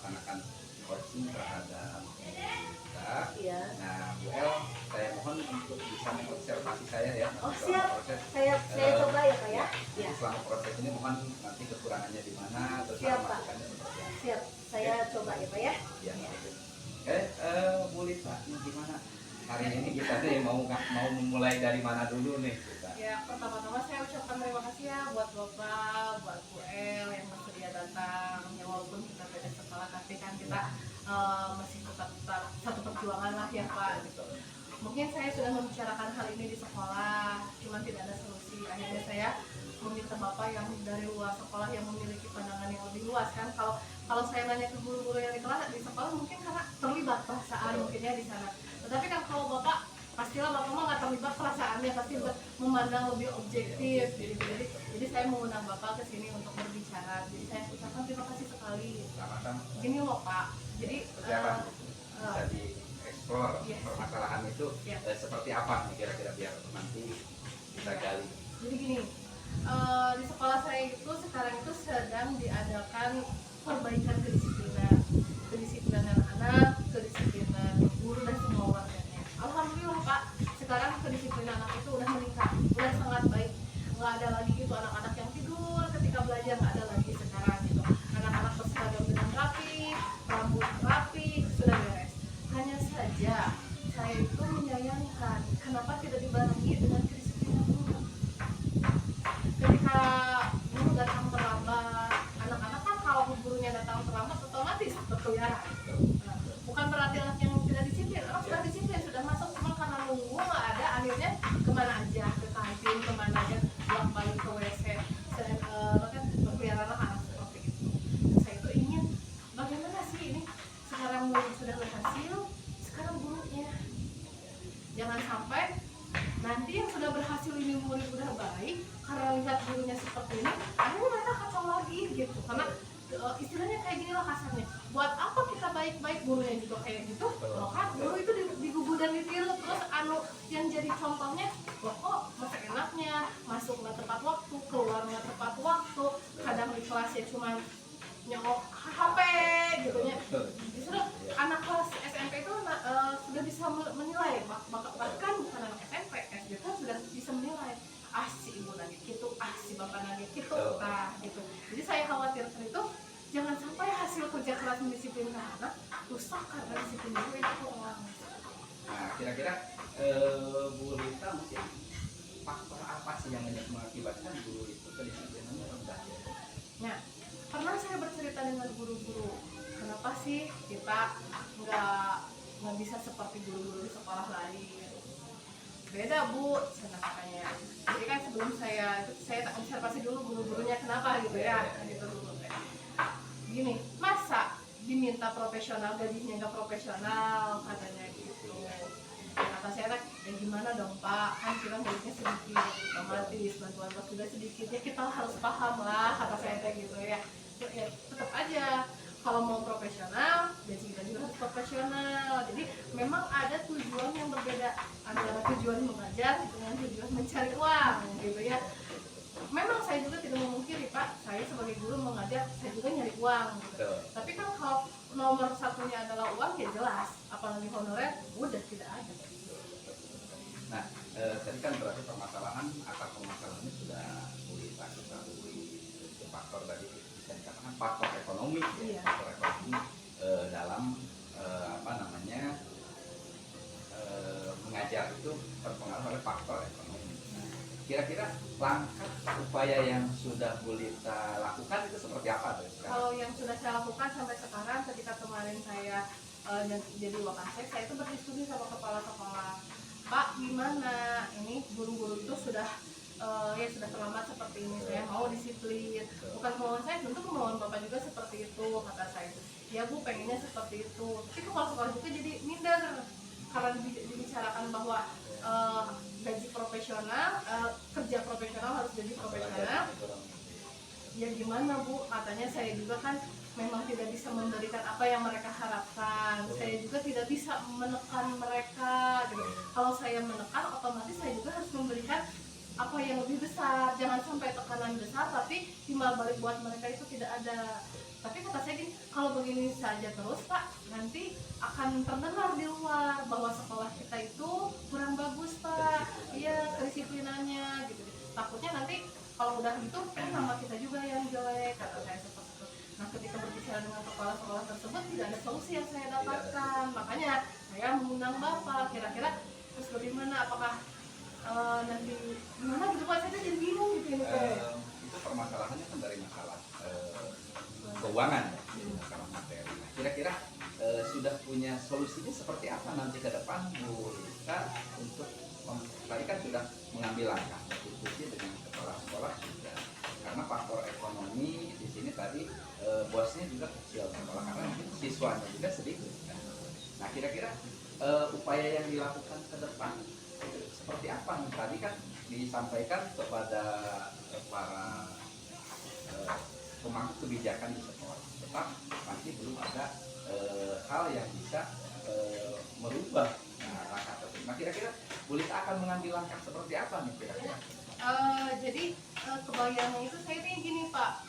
melaksanakan coaching terhadap kita. Iya. Nah, Bu El, saya mohon untuk bisa mengobservasi saya ya. Oh nanti siap, selama proses. saya coba ya Pak ya. Jadi Ya. selama proses ini mohon nanti kekurangannya di mana, terus Siap, Pak. masukannya seperti apa. Siap, saya coba ya Pak ya. Ya, oke. Bu Lita, ini gimana? Hari ini kita nih mau memulai dari mana dulu nih kita? Ya, pertama-tama saya ucapkan terima kasih ya buat Bapak, buat Bu El yang bersedia datang. Ya walaupun kita beda sekolah, tapi kan kita masih tetap satu perjuangan lah ya Pak gitu. Mungkin saya sudah membicarakan hal ini di sekolah, cuman tidak ada solusi. Akhirnya saya meminta Bapak yang dari luar sekolah yang memiliki pandangan yang lebih luas kan. Kalau saya nanya ke guru-guru yang di kelas di sekolah mungkin karena terlibat perasaan mungkinnya di sana. Tetapi kan kalau Bapak pastilah Bapak mah nggak terlibat perasaannya, pasti memandang lebih objektif. Jadi saya mengundang Bapak ke sini untuk berbicara. Jadi saya ucapkan terima kasih sekali. Sama-sama. Gini loh Pak. Jadi Berjalan bisa dieksplor Yes. permasalahan itu Yes. seperti apa nih kira-kira biar nanti kita gali. Jadi gini, di sekolah saya itu sekarang itu sedang diadakan perbaikan kedisiplinan anak, kedisiplinan guru dan semua warganya. Alhamdulillah Pak, sekarang kedisiplinan anak itu udah meningkat, udah sangat baik. Nggak ada lagi gitu anak-anak yang tidur ketika belajar, nggak ada lagi sekarang gitu. Anak-anak berseragam dengan rapi, rambut rapi, sudah beres. Hanya saja saya itu menyayangkan kenapa tidak dibarengi dengan kedisiplinan guru. Ketika guru datang terlambat, anak-anak kan kalau gurunya datang terlambat otomatis berkeliaran. Nah, bukan berarti anak yang tidak disiplin, anak sudah disiplin, sudah masuk, cuma karena nunggu nggak ada, akhirnya kemana aja, ke kantin, kemana aja, bolak balik ke WC, kan berkeliaran anak seperti itu. Saya itu ingin bagaimana sih ini sekarang murid sudah berhasil, sekarang gurunya jangan sampai nanti yang sudah berhasil ini murid udah baik karena lihat gurunya seperti ini, akhirnya mereka kacau lagi gitu. Karena istilahnya kayak gini lah kasarnya, buat apa kita baik-baik gurunya juga kayak gitu. Loh kan guru itu digugu dan ditiru, terus yang jadi contohnya loh kok masa enaknya masuk nggak tepat waktu, keluar nggak tepat waktu, kadang di kelasnya cuma nyolok HP gitu ya. Justru anak kelas SMP itu sudah bisa menilai, bahkan bukan anak SMP, SD kan sudah bisa menilai, ah si ibu lagi gitu, ah si bapak lagi gitu, nah gitu. Jadi saya khawatirkan itu jangan sampai hasil kerja keras mendisiplinkan anak rusak karena disiplin guru itu kurang. Nah, kira-kira Bu Lita mungkin faktor apa sih yang mengakibatkan guru itu kedisiplinannya rendah? Nah, pernah saya bercerita dengan guru-guru, kenapa sih kita nggak bisa seperti guru-guru di sekolah lain? Beda Bu, katanya. Jadi kan sebelum saya observasi dulu guru-gurunya kenapa gitu ya, gitu dulu. Gini, masa diminta profesional gajinya nggak profesional katanya gitu. Kata saya ya gimana dong Pak, kan kita gajinya sedikit, otomatis bantuan bos juga sedikit, ya kita harus paham lah kata saya kayak gitu ya. Ya tetap aja kalau mau profesional gaji kita juga harus profesional. Jadi memang ada tujuan yang berbeda antara tujuan mengajar dengan tujuan mencari uang gitu ya. Memang saya juga tidak memungkiri Pak, saya sebagai guru mengajar, saya juga nyari uang gitu. Tapi kan kalau nomor satunya adalah uang ya jelas, apalagi honorer udah tidak ada. Nah, tadi kan berarti akar permasalahannya sudah mulai ketahui faktor tadi bisa dikatakan faktor ekonomi, Iya. faktor ekonomi dalam mengajar itu terpengaruh oleh faktor ekonomi. Kira-kira langkah upaya yang sudah Bu Lita lakukan itu seperti apa tuh? Kalau yang sudah saya lakukan sampai sekarang, ketika kemarin saya jadi wakasek, saya itu berdiskusi sama kepala sekolah. Pak, gimana? Ini guru-guru itu sudah sudah terlambat seperti ini. Saya mau disiplin. Bukan kemauan saya, tentu kemauan Bapak juga seperti itu, kata saya. Ya Bu, pengennya seperti itu. Tapi kepala sekolah juga jadi minder karena dibicarakan bahwa gaji profesional, kerja profesional harus gaji profesional. Ya gimana Bu, katanya saya juga kan memang tidak bisa memberikan apa yang mereka harapkan. Saya juga tidak bisa menekan mereka gitu. Kalau saya menekan, otomatis saya juga harus memberikan apa yang lebih besar, jangan sampai tekanan besar tapi timbal balik buat mereka itu tidak ada. Tapi kata saya gini, kalau begini saja terus Pak, nanti akan terdengar di luar bahwa sekolah kita itu kurang bagus Pak, iya kedisiplinannya gitu. Takutnya nanti kalau udah gitu kan nama kita juga yang jelek, kata saya seperti itu. Nah ketika berbicara dengan kepala sekolah tersebut tidak ada solusi yang saya dapatkan, makanya saya mengundang Bapak, kira-kira terus bagaimana, apakah nanti gimana gitu Pak, saya jadi bingung gitu ini Pak. Itu permasalahannya kan dari masalah keuangan ya, jadi masalah materi. Nah, kira-kira sudah punya solusinya seperti apa nanti ke depan Bu Rita untuk tadi kan sudah mengambil langkah diskusi dengan kepala sekolah juga, karena faktor ekonomi di sini tadi bosnya juga kecil sekolah karena mungkin siswanya juga sedikit kan. Nah kira-kira upaya yang dilakukan ke depan seperti apa nih? Tadi kan disampaikan kepada para pemangku kebijakan di sekolah, tetap masih belum ada hal yang bisa merubah langkah tersebut. Nah kira-kira Bu Lita akan mengambil langkah seperti apa nih kira-kira? Jadi kebayangnya itu saya nih gini Pak,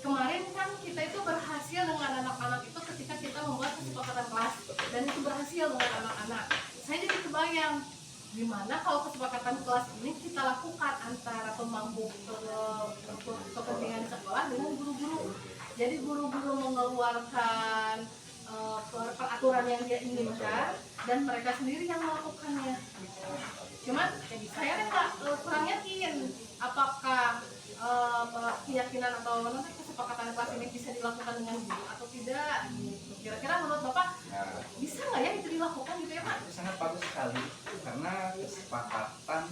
kemarin kan kita itu berhasil dengan anak-anak itu ketika kita membuat kesepakatan kelas dan itu berhasil dengan anak-anak. Saya jadi kebayang gimana kalau kesepakatan kelas ini kita lakukan antara pemangku kepentingan sekolah dengan guru-guru. Jadi guru-guru mengeluarkan peraturan yang dia inginkan dan mereka sendiri yang melakukannya. Cuman saya kan kurang yakin apakah keyakinan atau kesepakatan kelas ini bisa dilakukan dengan guru atau tidak. Kira-kira menurut Bapak bisa nggak ya itu dilakukan gitu ya Pak? Itu sangat bagus sekali karena kesepakatan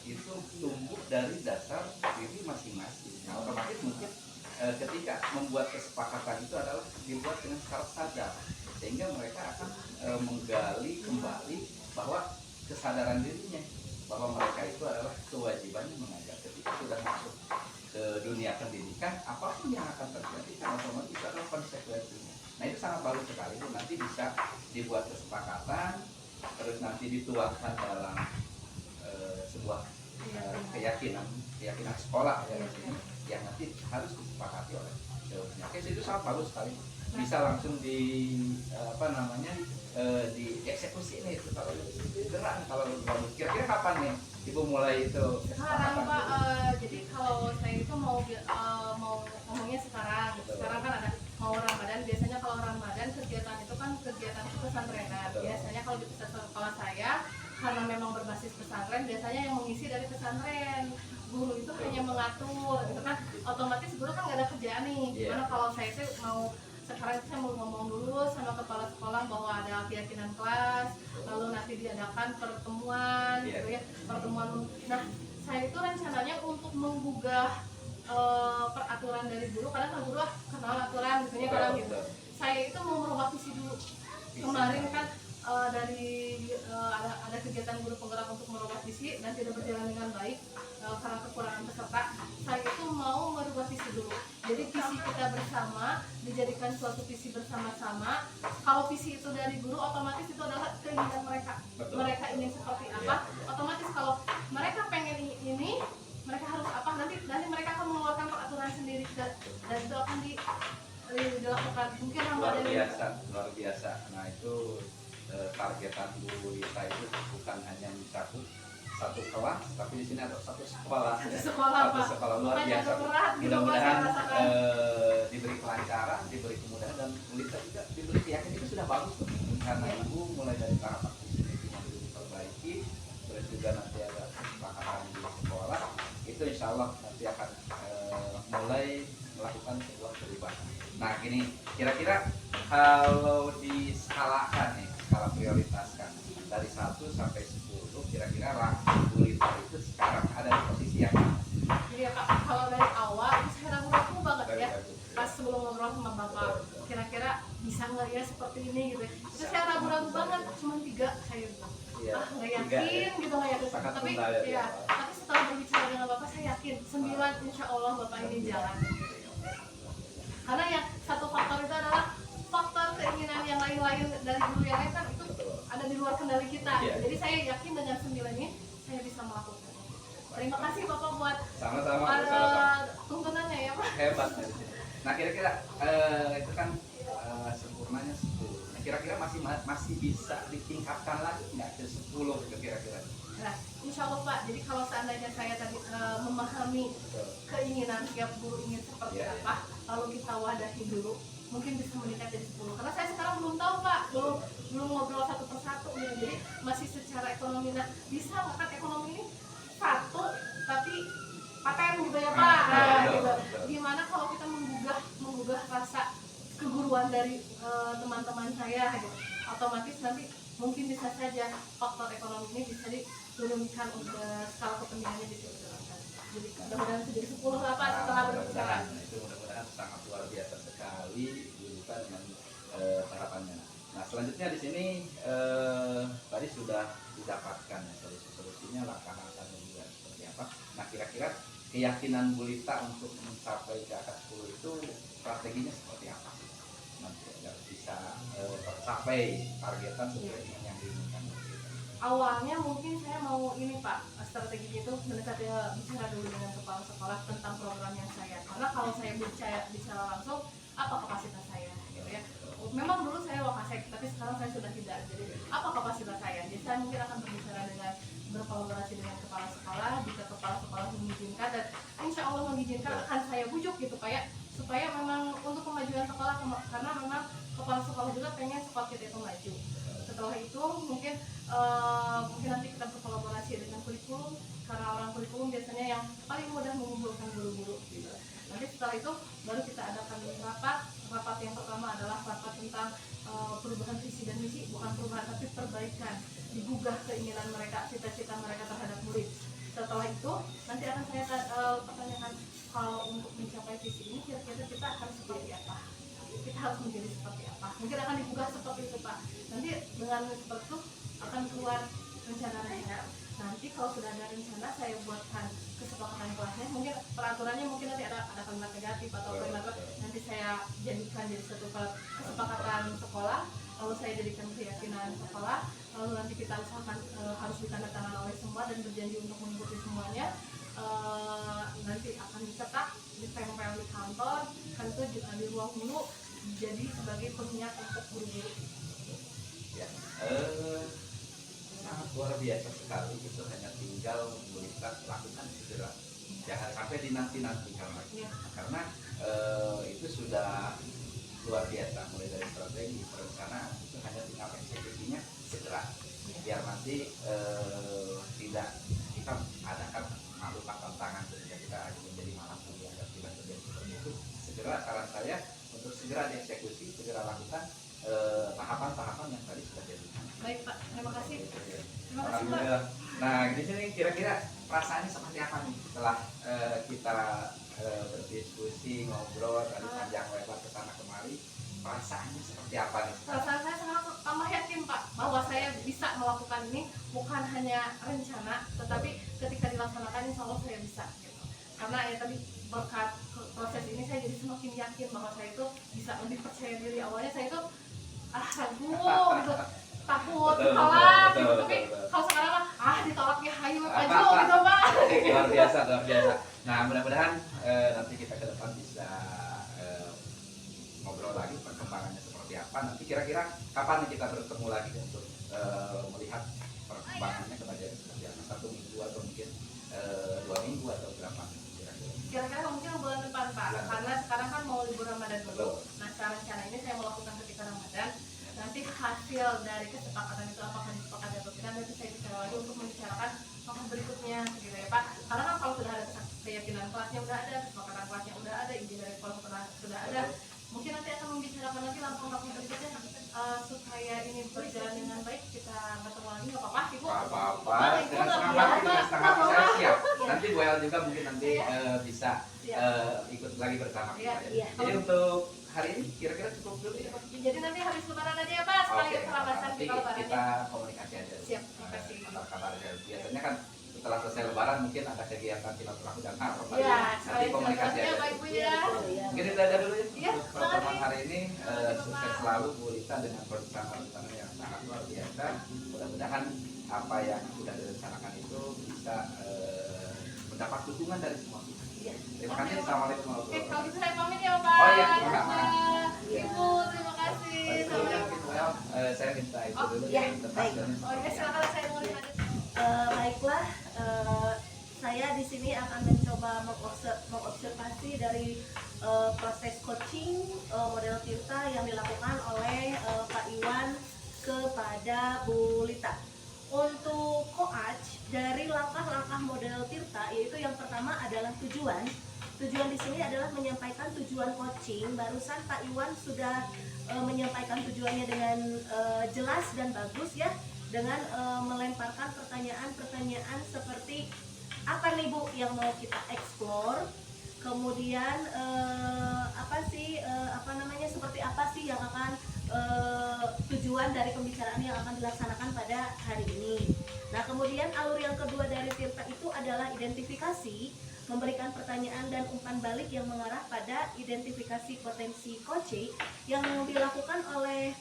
itu tumbuh dari dasar diri masing-masing. Nah, otomatis mungkin ketika membuat kesepakatan itu adalah dibuat dengan secara sadar, sehingga mereka akan menggali kembali bahwa kesadaran dirinya bahwa mereka itu adalah kewajibannya mengajar. Ketika sudah masuk ke dunia pendidikan, apapun yang akan terjadi kan otomatis adalah konsekuensinya. Nah itu sangat bagus sekali, itu nanti bisa dibuat kesepakatan, terus nanti dituangkan dalam sebuah keyakinan sekolah ya, yang nanti harus disepakati oleh seluruhnya. Oke, itu sangat bagus sekali. Bisa langsung dieksekusi nih itu kalau gerak kalau bagus. Kira-kira kapan nih Ibu mulai itu? Sekarang Pak, jadi kalau saya itu mau ngomongnya sekarang. Sekarang kan ada mau Ramadan. Biasanya kalau Ramadan kegiatan itu kan kegiatan pesantrenan. Biasanya kalau di sekolah saya karena memang berbasis pesantren, biasanya yang mengisi dari pesantren. Guru itu hanya mengatur, gitu kan. Otomatis guru kan nggak ada kerjaan nih. Gimana kalau saya tuh mau sekarang saya mau ngomong dulu sama kepala sekolah bahwa ada keyakinan kelas, lalu nanti diadakan pertemuan, gitu ya, pertemuan. Nah, saya itu rencananya untuk menggugah peraturan dari guru, karena kan guru kenal aturan, gitu ya, kalau gitu. Saya itu mau merubah visi dulu. Kemarin kan ada kegiatan guru penggerak untuk merubah visi dan tidak berjalan dengan baik karena kekurangan peserta. Saya itu mau merubah visi dulu. Jadi visi kita bersama dijadikan suatu visi bersama-sama. Kalau visi itu dari guru, otomatis itu adalah keinginan mereka. Mereka ingin seperti apa? Otomatis kalau mereka pengen ini, mereka harus apa? Nanti mereka akan mengeluarkan peraturan sendiri dan itu akan dilakukan. Mungkin luar biasa. Nah itu targetan Bu Rita itu bukan hanya satu kelas, tapi di sini ada satu sekolah. Satu sekolah luar biasa. Mudah-mudahan diberi kelancaran, diberi kemudahan, dan Bu Rita juga diberi keyakinan. Itu sudah bagus tuh. Karena Ibu mulai dari tahap aktivitas ini mau diperbaiki, terus juga nanti ada kesepakatan di sekolah. Itu insya Allah nanti akan mulai melakukan sebuah perubahan. Nah gini, kira-kira kalau diskalakan nih, skala prioritaskan dari 1 sampai 10, kira-kira ranking Bu Rita itu sekarang ada di posisi yang mana? Jadi ya Kak, kalau dari awal saya ragu-ragu banget ya, pas sebelum ngobrol sama Bapak, kira-kira bisa nggak ya seperti ini gitu. Itu saya ragu-ragu banget, cuma 3 saya bilang. Nggak yakin gitu, nggak yakin. Tapi tapi setelah berbicara dengan Bapak saya yakin 9 insya Allah Bapak ini jalan. Karena yang satu faktor itu adalah faktor keinginan yang lain-lain dari guru yang lain kan itu ada di luar kendali kita. Jadi saya yakin dengan 9 ini saya bisa melakukan. Terima kasih Bapak. itu kan sempurnanya 10. Nah, kira-kira masih bisa ditingkatkan lagi nggak ke 10 gitu kira-kira? Nah, insya Allah Pak, jadi kalau seandainya saya tadi memahami keinginan tiap guru ingin seperti Iya, apa, lalu kita wadahi dulu, mungkin bisa meningkat jadi 10. Karena saya sekarang belum tahu Pak, belum ngobrol satu persatu gitu. Jadi masih secara ekonomi. Nah, bisa nggak kan ekonomi ini satu, tapi paten gitu ya Pak. Nah, gitu. Gimana kalau kita menggugah rasa keguruan dari teman-teman saya gitu. Otomatis nanti mungkin bisa saja faktor ekonomi ini bisa diturunkan untuk skala kepentingannya diturunkan. Jadi mudah-mudahan menjadi 10 lah Pak setelah berbicara. Itu mudah-mudahan sangat luar biasa sekali dibuka dengan harapannya. Nah selanjutnya di sini tadi sudah didapatkan ya, solusinya langkah-langkahnya juga seperti apa. Nah kira-kira keyakinan Bu Lita untuk mencapai ke atas 10 itu strateginya seperti apa sih? Nanti agar bisa tercapai targetan sesuai dengan yang diinginkan. Awalnya mungkin saya mau ini Pak, strateginya itu mendekati bicara dulu dengan kepala sekolah tentang program yang saya. Karena kalau saya bicara langsung, apa kapasitas saya gitu ya. Memang dulu saya wakasek, tapi sekarang saya sudah tidak. Jadi apa kapasitas saya? Jadi saya mungkin akan berbicara dengan berkolaborasi dengan kepala sekolah. Jika kepala sekolah mengizinkan dan insya Allah mengizinkan akan saya bujuk gitu Pak ya, supaya memang untuk kemajuan sekolah, karena memang kepala sekolah juga pengen sekolah kita itu maju. Setelah itu mungkin nanti kita berkolaborasi dengan kurikulum, karena orang kurikulum biasanya yang paling mudah mengumpulkan guru-guru gitu. Nanti setelah itu baru kita adakan rapat yang pertama adalah rapat tentang perubahan visi dan misi, bukan perubahan tapi perbaikan, digugah keinginan mereka, cita-cita mereka terhadap murid. Setelah itu nanti akan saya pertanyakan, kalau untuk mencapai visi ini kira-kira kita harus seperti apa, kita harus menjadi seperti apa, mungkin akan dibuka seperti itu Pak. Nanti dengan seperti itu akan keluar rencana-rencana. Nanti kalau sudah ada rencana, saya buatkan kesepakatan kelasnya, mungkin peraturannya mungkin nanti ada kalimat negatif atau kalimat apa, nanti saya jadikan jadi satu kesepakatan sekolah, lalu saya jadikan keyakinan sekolah, lalu nanti kita usahakan harus ditandatangani oleh semua dan berjanji untuk mengikuti semuanya. Nanti akan dicetak, ditempel di kantor, kan itu di ruang guru, jadi sebagai pengingat untuk guru-guru. Ya, sangat luar biasa sekali. Itu hanya tinggal melihat lakukan segera, jangan sampai dinanti-nantikan lagi. Karena itu sudah luar biasa, mulai dari strategi, perencanaan, itu hanya tinggal eksekusinya segera, biar nanti tidak kita adakan melakukan tantangan ketika kita menjadi malam kuliah dan tidak terjadi seperti itu. Segera, saran saya untuk segera dieksekusi, segera lakukan tahapan-tahapan yang tadi sudah jadi. Baik Pak, terima kasih. Terima kasih Pak. Nah di sini kira-kira perasaannya seperti apa nih setelah kita berdiskusi, ngobrol dari panjang lebar ke sana kemari, perasaannya seperti apa nih? Perasaan saya sangat tambah yakin Pak bahwa saya bisa melakukan ini, bukan hanya rencana, tetapi ketika dilaksanakan insya Allah saya bisa gitu. Karena ya tadi berkat proses ini saya jadi semakin yakin bahwa saya itu bisa lebih percaya diri. Awalnya saya itu ragu gitu, takut ditolak gitu, tapi kalau sekarang ditolak ya hayu maju gitu Pak. Luar biasa, luar biasa. Nah mudah-mudahan nanti kita ke depan bisa ngobrol lagi perkembangannya seperti apa. Nanti kira-kira kapan kita bertemu lagi untuk melihat perkembangannya kemajuan seperti apa, 1 minggu atau mungkin 2 minggu atau berapa kira-kira mungkin bulan depan Pak, karena sekarang kan mau libur Ramadan dulu. Nah secara rencana ini saya melakukan ketika Ramadan. Nanti hasil dari kesepakatan itu apakah disepakati atau tidak, nanti saya bicara lagi untuk membicarakan langkah berikutnya gitu ya Pak. Karena kan kalau sudah ada keyakinan kelasnya udah ada, kesepakatan kelasnya udah ada, izin dari sekolah sudah ada, mungkin nanti akan membicarakan lagi langkah-langkah berikutnya supaya ini berjalan dengan baik. Kita bertemu lagi, nggak apa-apa Ibu? Nggak apa-apa, dengan setengah saya siap. Nanti Bu El juga mungkin nanti bisa ikut lagi bersama kita. Jadi untuk hari ini kira-kira cukup dulu ya Pak? Jadi nanti habis lebaran aja ya Pak, sekali perlabasan nanti kita lebaran. kita komunikasi aja. Siap, terima kasih. Kabar biasanya kan setelah selesai lebaran mungkin ada kegiatan silaturahmi dan apa Iya, nanti komunikasi aja. Pak Ibu ya. Mungkin itu aja dulu ya Iya, untuk pertemuan hari ini. Sukses selalu Bu Lita dengan perencanaan yang sangat luar biasa. Mudah-mudahan apa yang sudah direncanakan itu bisa mendapat dukungan dari semua pihak. Terima kasih. Assalamualaikum warahmatullahi wabarakatuh. Oke, kalau gitu saya pamit ya Pak. Oh iya, itu Oh, dulu iya, tentang baik. dan Oh ya, silakan saya dengerin aja. Baiklah, saya di sini akan mencoba mengobservasi dari proses coaching model Tirta yang dilakukan oleh Pak Iwan kepada Bu Lita. Untuk coach dari langkah-langkah model Tirta, yaitu yang pertama adalah tujuan. Tujuan di sini adalah menyampaikan tujuan coaching. Barusan Pak Iwan sudah menyampaikan tujuannya dengan jelas dan bagus ya, dengan melemparkan pertanyaan-pertanyaan seperti apa nih Bu yang mau kita explore, kemudian seperti apa sih yang akan tujuan dari pembicaraan yang akan dilaksanakan pada hari ini. Nah, kemudian alur yang kedua dari Tirta itu adalah identifikasi, memberikan pertanyaan dan umpan balik yang mengarah pada identifikasi potensi coaching yang dilakukan oleh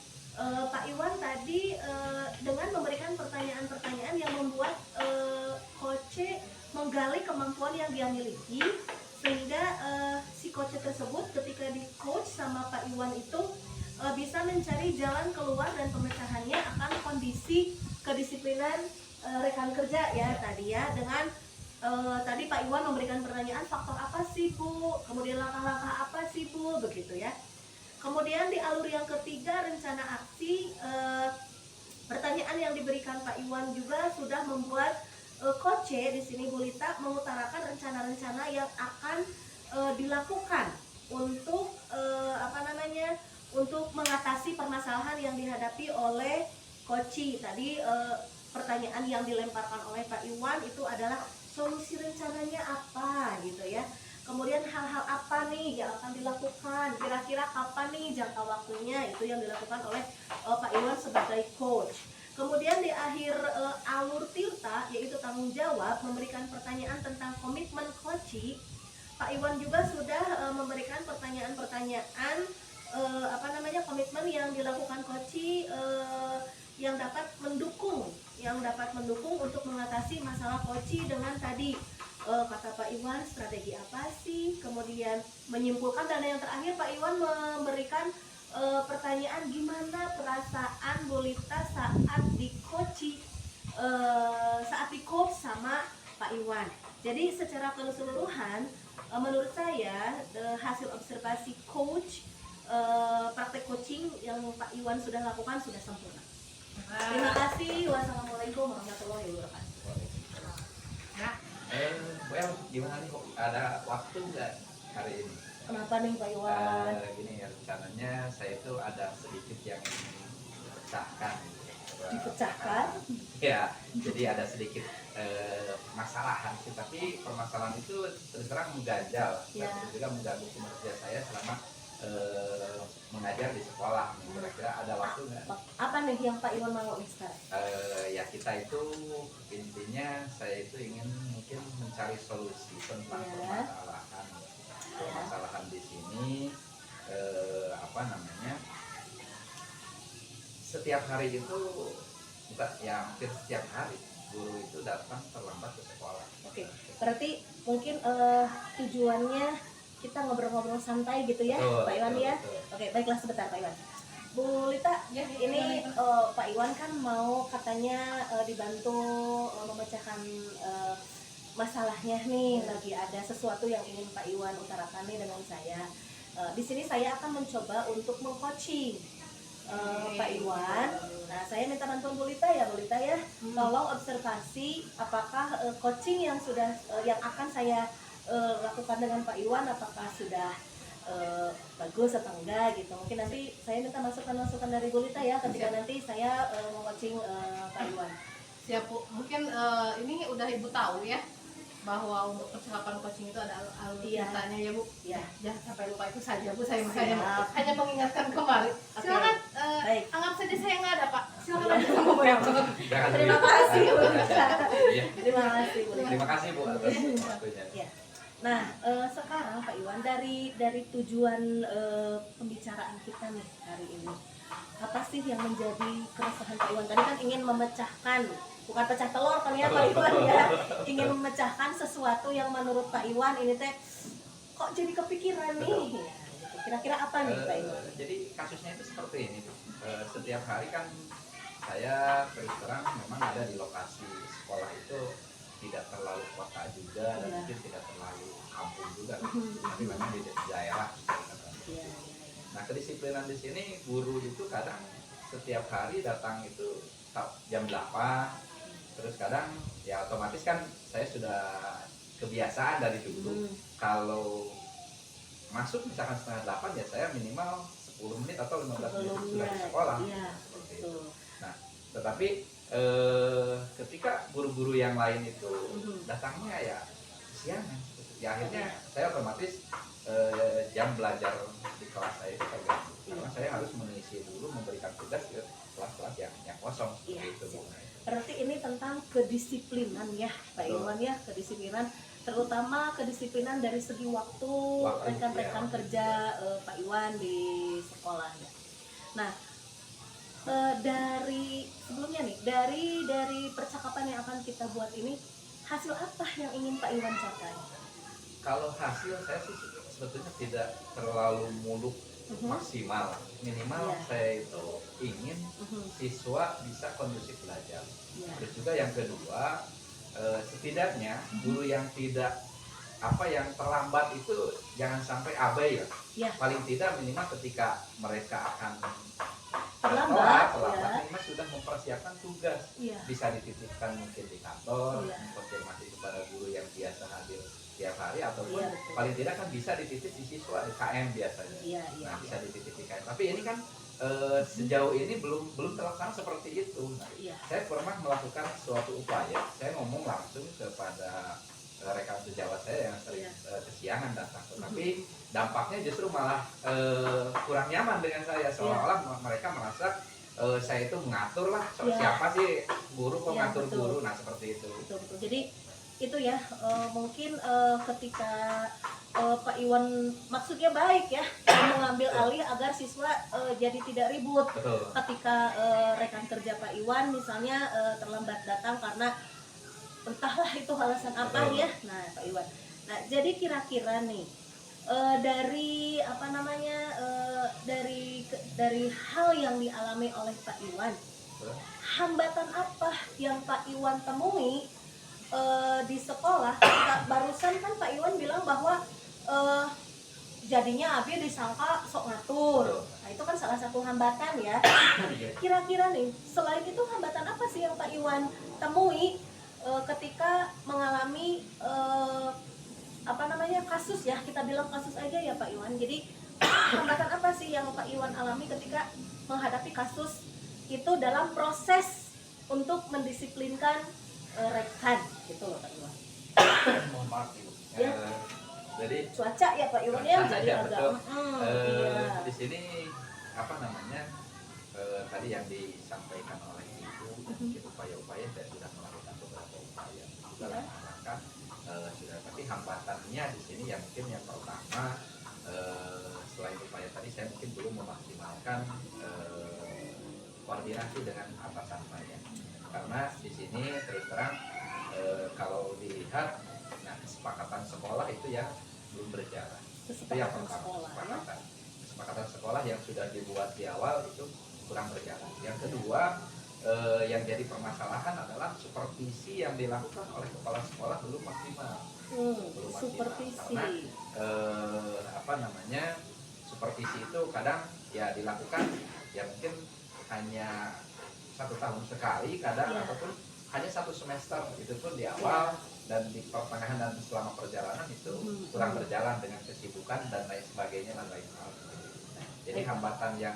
Pak Iwan tadi dengan memberikan pertanyaan-pertanyaan yang membuat coach menggali kemampuan yang dia miliki, sehingga si coach tersebut ketika di coach sama Pak Iwan itu bisa mencari jalan keluar dan pemecahannya akan kondisi kedisiplinan rekan kerja ya tadi ya, dengan tadi Pak Iwan memberikan pertanyaan faktor apa sih Bu, kemudian langkah-langkah apa sih Bu, begitu ya. Kemudian di alur yang ketiga rencana aksi, pertanyaan yang diberikan Pak Iwan juga sudah membuat coach di sini Bu Lita mengutarakan rencana-rencana yang akan dilakukan untuk untuk mengatasi permasalahan yang dihadapi oleh coach. Tadi pertanyaan yang dilemparkan oleh Pak Iwan itu adalah solusi rencananya apa gitu ya. Kemudian hal-hal apa nih yang akan dilakukan, kira-kira kapan nih jangka waktunya, itu yang dilakukan oleh Pak Iwan sebagai coach. Kemudian di akhir alur Tirta, yaitu tanggung jawab, memberikan pertanyaan tentang komitmen coach. Pak Iwan juga sudah memberikan pertanyaan-pertanyaan komitmen yang dilakukan coach yang dapat mendukung untuk mengatasi masalah coach dengan tadi kata Pak Iwan strategi apa sih, kemudian menyimpulkan, dan yang terakhir Pak Iwan memberikan pertanyaan gimana perasaan Bu Lita saat di coach sama Pak Iwan. Jadi secara keseluruhan menurut saya hasil observasi coach praktek coaching yang Pak Iwan sudah lakukan sudah sempurna. Terima kasih. Wassalamualaikum warahmatullahi wabarakatuh. Ya. Well, gimana nih kok ada waktu nggak hari ini? Kenapa nih Pak Iwan? Gini ya, rencananya saya itu ada sedikit yang ingin dipecahkan. Dipecahkan? Ya, jadi ada sedikit masalahan sih, tapi permasalahan itu terus terang mengganjal Ya. dan juga mengganggu kinerja saya selama mengajar di sekolah. Kira-kira ada waktu nggak? Apa nih yang Pak Iwan mau nih sekarang? Ya kita itu intinya saya itu ingin mungkin mencari solusi tentang Ya. permasalahan di sini. Setiap hari itu bukan ya, hampir setiap hari guru itu datang terlambat ke sekolah. Oke, berarti mungkin tujuannya kita ngobrol-ngobrol santai gitu ya, Betul, Pak Iwan betul, ya. betul. Oke, baiklah sebentar Pak Iwan. Bu Lita, Ya, ini Pak Iwan kan mau katanya dibantu memecahkan masalahnya nih, lagi ada sesuatu yang ingin Pak Iwan utarakan nih dengan saya. Di sini saya akan mencoba untuk mengcoaching Pak Iwan. Nah, saya minta bantuan Bu Lita ya, Bu Lita ya. Tolong observasi apakah coaching yang akan saya lakukan dengan Pak Iwan apakah sudah bagus atau enggak gitu. Mungkin nanti saya minta masukan-masukan dari Bu Lita ya ketika nanti saya meng-coaching Pak Iwan. Siap Bu, mungkin ini udah Ibu tahu ya bahwa untuk percakapan coaching itu ada alur Iya. ceritanya ya Bu. Iya. Jangan sampai lupa itu saja Bu, saya Siap. hanya mengingatkan kembali. Oke. Silakan Baik. anggap saja saya nggak ada Pak. Silakan aja sama Bu yang Jangan Terima dulu. kasih Bu Lita. Iya. Terima kasih Bu Lita. Terima kasih Bu atas waktunya. Ya. Nah, sekarang Pak Iwan dari tujuan pembicaraan kita nih hari ini, apa sih yang menjadi keresahan Pak Iwan? Tadi kan ingin memecahkan, bukan pecah telur kan ya Pak Iwan ya, ingin memecahkan sesuatu yang menurut Pak Iwan ini teh kok jadi kepikiran nih. Kira-kira apa nih Pak Iwan? Jadi kasusnya itu seperti ini. Setiap hari kan saya terus terang memang ada di lokasi sekolah itu tidak terlalu kota juga dan Iya. mungkin tidak terlalu kampung juga, tapi memang di daerah. Iya. Nah, kedisiplinan di sini guru itu kadang setiap hari datang itu jam 8, terus kadang ya otomatis kan saya sudah kebiasaan dari dulu kalau masuk misalkan setengah 8 ya saya minimal 10 menit atau 15 menit sudah di sekolah. Iya, Seperti itu. betul. Nah, tetapi ketika guru-guru yang lain itu datangnya ya kesiangan, ya akhirnya saya otomatis jam belajar di kelas saya itu terganggu karena saya harus mengisi dulu, memberikan tugas ke kelas-kelas yang kosong seperti Iya, itu. Bu. Berarti ini tentang kedisiplinan ya Pak Betul. Iwan ya, kedisiplinan, terutama kedisiplinan dari segi waktu rekan-rekan ya. kerja Pak Iwan di sekolah ya. Nah, dari sebelumnya nih, dari percakapan yang akan kita buat ini, hasil apa yang ingin Pak Iwan capai? Kalau hasil saya sih sebetulnya tidak terlalu muluk maksimal, minimal Iya. saya itu ingin siswa bisa kondusif belajar. Ya. Terus juga yang kedua, setidaknya guru yang tidak yang terlambat itu jangan sampai abai ya. Ya. Paling tidak minimal ketika mereka akan Terlambat, ya. minimal sudah mempersiapkan tugas. Iya. Bisa dititipkan mungkin di kantor, Iya. mengkonfirmasi kepada guru yang biasa hadir tiap hari, ataupun Iya, betul. paling tidak kan bisa dititip di siswa di KM biasanya. Iya, iya. Nah, bisa dititip di KM. Tapi ini kan sejauh ini belum terlaksana seperti itu. Nah, Iya. saya pernah melakukan suatu upaya. Saya ngomong langsung kepada rekan sejawat saya yang sering kesiangan datang, tetapi dampaknya justru malah kurang nyaman dengan saya, seolah-olah mereka merasa saya itu mengatur lah, siapa sih guru kok ngatur guru, nah seperti itu. Betul. Jadi itu ya, mungkin ketika Pak Iwan maksudnya baik ya, mengambil alih agar siswa jadi tidak ribut. Betul. Ketika rekan kerja Pak Iwan misalnya terlambat datang karena entahlah itu alasan apa. Betul. Ya. Nah, Pak Iwan. Nah, jadi kira-kira nih dari dari hal yang dialami oleh Pak Iwan, hambatan apa yang Pak Iwan temui di sekolah? Barusan kan Pak Iwan bilang bahwa jadinya Abi disangka sok ngatur. Nah, itu kan salah satu hambatan ya. Kira-kira nih, selain itu hambatan apa sih yang Pak Iwan temui ketika mengalami kasus ya, kita bilang kasus aja ya Pak Iwan. Jadi hambatan apa sih yang Pak Iwan alami ketika menghadapi kasus itu dalam proses untuk mendisiplinkan rekan gitu loh Pak Iwan. Mohon maaf Ibu. Ya. Jadi Cuaca ya Pak Iwan ya, cuaca jadi ya, agak betul. iya. Di sini tadi yang disampaikan oleh Ibu, mungkin upaya-upaya saya sudah melakukan beberapa upaya juga melakukan sudah, tapi hambatannya di sini yang mungkin yang pertama selain upaya tadi saya mungkin belum memaksimalkan koordinasi dengan atasan saya, karena di sini terus terang kalau dilihat kesepakatan sekolah itu yang belum berjalan. Itu yang pertama, kesepakatan sekolah yang sudah dibuat di awal itu kurang berjalan. Yang kedua, yang jadi permasalahan adalah supervisi yang dilakukan oleh kepala sekolah belum maksimal. Belum Supervisi. Karena supervisi itu kadang ya dilakukan ya mungkin hanya 1 tahun sekali kadang, ataupun hanya 1 semester, itu pun di awal dan di pertengahan dan selama perjalanan itu kurang berjalan dengan kesibukan dan lain sebagainya dan lain hal. Jadi hambatan yang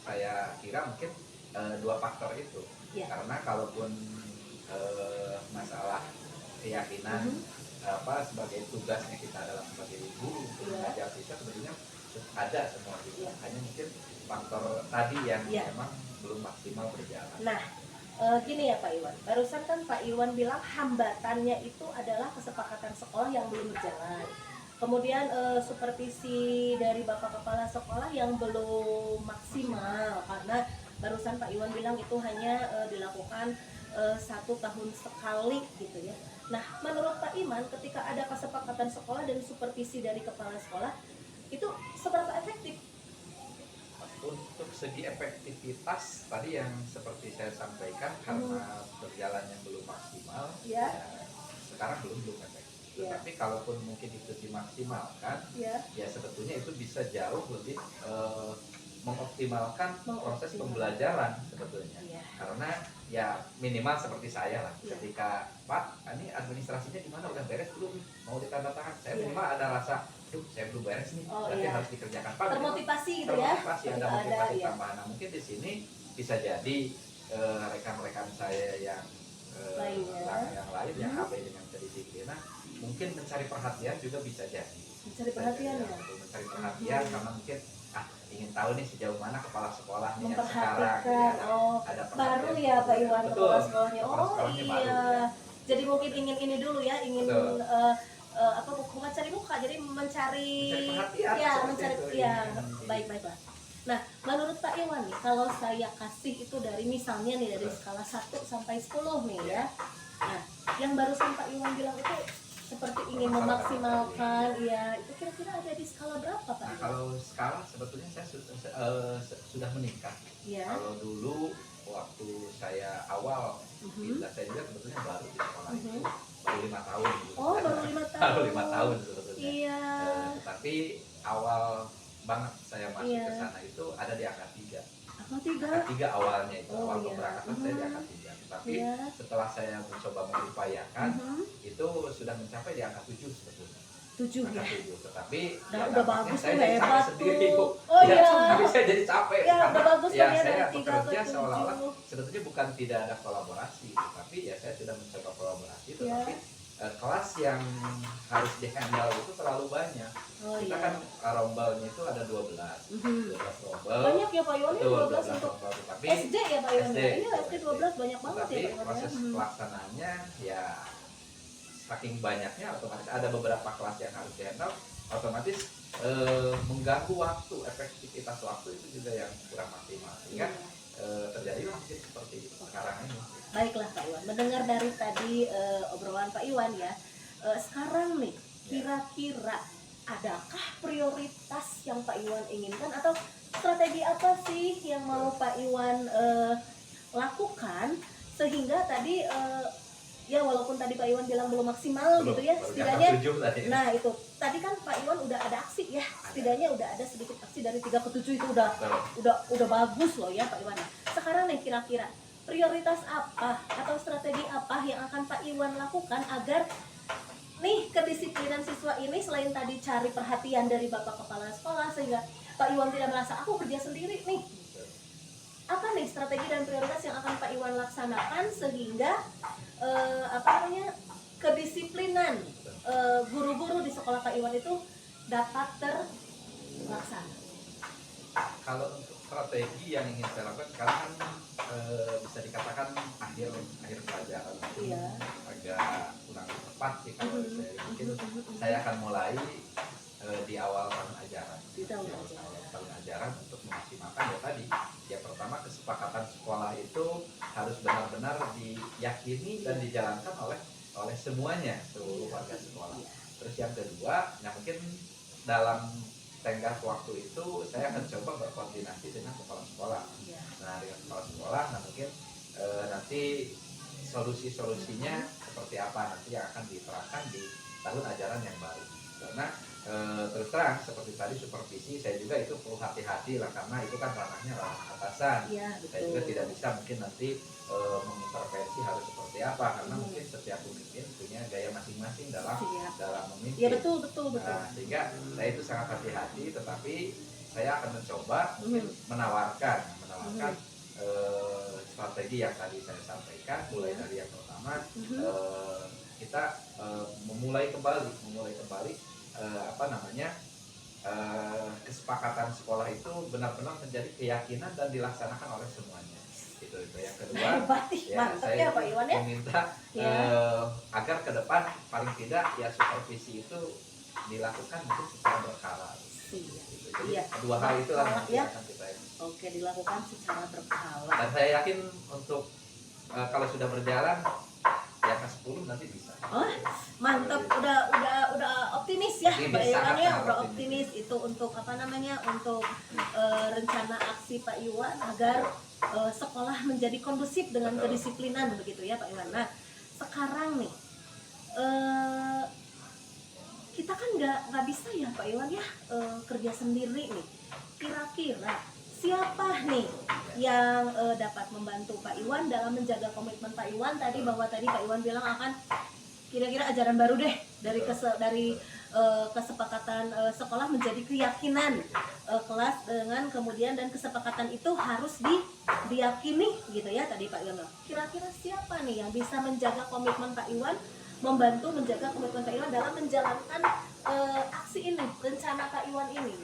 saya kira mungkin 2 faktor itu. Karena kalaupun masalah keyakinan sebagai tugasnya kita adalah sebagai guru untuk mengajar siswa, sebetulnya ada semua itu. Hanya mungkin faktor tadi yang memang belum maksimal berjalan. Nah, gini ya Pak Iwan, barusan kan Pak Iwan bilang hambatannya itu adalah kesepakatan sekolah yang belum berjalan. Kemudian supervisi dari Bapak Kepala Sekolah yang belum maksimal, karena barusan Pak Iwan bilang itu hanya dilakukan 1 tahun sekali gitu ya. Nah, menurut Pak Iman, ketika ada kesepakatan sekolah dan supervisi dari kepala sekolah, itu seberapa efektif? Untuk segi efektivitas tadi yang seperti saya sampaikan karena berjalannya belum maksimal, Ya. sekarang belum efektif. Ya. Tapi kalaupun mungkin itu dimaksimalkan, Ya. ya sebetulnya itu bisa jauh lebih mengoptimalkan proses pembelajaran sebetulnya. Ya. Karena ya minimal seperti saya lah, Ya. ketika Pak, ini administrasinya gimana, udah beres belum, mau ditandatangan, saya Ya. minimal ada rasa, saya belum beres nih, Oh, berarti iya. harus dikerjakan Pak. Termotivasi gitu ya. Termotivasi, ada Ketika motivasi ya. tambahan. Nah, mungkin di sini bisa jadi rekan-rekan saya yang Lainnya. yang lain yang AB dengan kedisiplinan mungkin mencari perhatian juga bisa jadi. Mencari perhatian ya. Mencari perhatian karena mungkin ingin tahu nih sejauh mana kepala sekolahnya yang sekarang Memperhatikan. ya, Oh, ada baru perhatian ya Pak juga. Iwan Betul, kepala sekolahnya. kepala Oh sekolahnya baru, iya. ya. Jadi mungkin ingin ini dulu ya, ingin Betul. apa bukan cari muka, jadi mencari perhatian ya, seperti mencari itu, ya, ingin- baik-baiklah. Nah, menurut Pak Iwan nih, kalau saya kasih itu dari misalnya nih dari skala 1 sampai 10 nih ya. Nah, yang barusan Pak Iwan bilang itu seperti ingin memaksimalkan, ya itu kira-kira ada di skala berapa Pak Nah, Iwan? kalau skala sebetulnya saya sudah meningkat. Ya. Kalau dulu waktu saya awal pindah, saya juga sebetulnya baru di sekolah itu baru 5 tahun. Gitu. Oh, baru 5 tahun. Baru 5 tahun sebetulnya. Iya. Tetapi awal banget saya masuk Iya. ke sana itu ada di angka 3. Angka 3. Angka 3 awalnya itu, Oh, awal iya. pemberangkatan saya di angka 3. Tetapi Iya. setelah saya mencoba mengupayakan, Mhm. itu sudah mencapai di angka 7 sebetulnya. 7 Angka ya. 7. Tetapi Nah, ya udah dampaknya bagus saya tuh, jadi capek hebat sendiri, Bu. tuh. Oh Ya, iya. tapi saya jadi capek Ya, karena udah bagus ya kan ya saya dari 3 bekerja ke seolah-olah 7. sebetulnya bukan tidak ada kolaborasi, tapi ya saya sudah mencoba kolaborasi, Ya. tetapi kelas yang harus dihandle itu terlalu banyak. Oh Kita iya. kan rombalnya itu ada 12. Mhm. 12 rombal. Banyak ya Pak Iwan ya, Betul, 12 untuk rombal. Tapi SD ya Pak Iwan. SD, Ya? Iya, betul, SD 12 banyak banget tapi ya Pak Iwan ya. proses Mhm. pelaksanaannya ya saking banyaknya otomatis ada beberapa kelas yang harus dihandle, otomatis mengganggu waktu, efektivitas waktu itu juga yang kurang maksimal, sehingga terjadi mungkin seperti sekarang ini. Baiklah Pak Iwan, mendengar dari tadi obrolan Pak Iwan ya, sekarang nih kira-kira adakah prioritas yang Pak Iwan inginkan atau strategi apa sih yang mau Pak Iwan lakukan sehingga tadi ya walaupun tadi Pak Iwan bilang belum maksimal gitu ya, Baru setidaknya angka 7 tadi. nah itu tadi kan Pak Iwan udah ada aksi ya, setidaknya udah ada sedikit aksi dari 3 ke 7 itu udah bagus loh ya Pak Iwan. Sekarang nih kira-kira prioritas apa atau strategi apa yang akan Pak Iwan lakukan agar nih kedisiplinan siswa ini selain tadi cari perhatian dari Bapak Kepala Sekolah sehingga Pak Iwan tidak merasa aku kerja sendiri nih. Apa nih strategi dan prioritas yang akan Pak Iwan laksanakan sehingga kedisiplinan guru-guru di sekolah Pak Iwan itu dapat terlaksana. Kalau untuk strategi yang ingin saya lakukan sekarang kan bisa dikatakan akhir pelajaran itu Iya. agak kurang tepat sih kalau saya mungkin saya akan mulai di awal tahun ajaran. Di tahun Di awal ajaran. tahun ajaran untuk memaksimalkan ya tadi. Ya pertama kesepakatan sekolah itu harus benar-benar diyakini dan dijalankan oleh semuanya, seluruh warga sekolah. Terus yang kedua, nah mungkin dalam tenggat waktu itu saya akan coba berkoordinasi dengan kepala sekolah. Nah dengan kepala sekolah, nah mungkin nanti solusi-solusinya seperti apa nanti yang akan diterapkan di tahun ajaran yang baru. Karena terus terang seperti tadi supervisi saya juga itu perlu hati-hati lah karena itu kan ranahnya ranah atasan. Iya, Saya juga tidak bisa mungkin nanti mengintervensi harus seperti apa karena mungkin setiap pemimpin punya gaya masing-masing dalam memimpin. Iya betul. Nah, sehingga saya itu sangat hati-hati, tetapi saya akan mencoba mungkin menawarkan strategi yang tadi saya sampaikan, mulai dari yang pertama kita memulai kembali kesepakatan sekolah itu benar-benar menjadi keyakinan dan dilaksanakan oleh semuanya. Itu yang kedua. Mantap Saya ya Pak Iwan ya. meminta agar ke depan paling tidak ya supervisi itu dilakukan mungkin secara berkala. Jadi dua hal itu lah yang akan kita ini. Oke, dilakukan secara berkala. Dan saya yakin untuk kalau sudah berjalan di angka 10 nanti bisa. Oh, mantap, udah optimis ya Optimis, Pak Iwan ya, sangat udah optimis. optimis itu untuk apa namanya, untuk rencana aksi Pak Iwan agar sekolah menjadi kondusif dengan Betul. kedisiplinan begitu ya Pak Iwan. Nah, sekarang nih eh, kita kan nggak bisa ya Pak Iwan ya kerja sendiri nih. Kira-kira siapa nih yang dapat membantu Pak Iwan dalam menjaga komitmen Pak Iwan tadi, bahwa tadi Pak Iwan bilang akan kira-kira ajaran baru deh dari kesepakatan sekolah menjadi keyakinan kelas dengan kemudian, dan kesepakatan itu harus diyakini gitu ya tadi Pak Iwan. Kira-kira siapa nih yang bisa menjaga komitmen Pak Iwan, membantu menjaga komitmen Pak Iwan dalam menjalankan aksi ini, rencana Pak Iwan ini?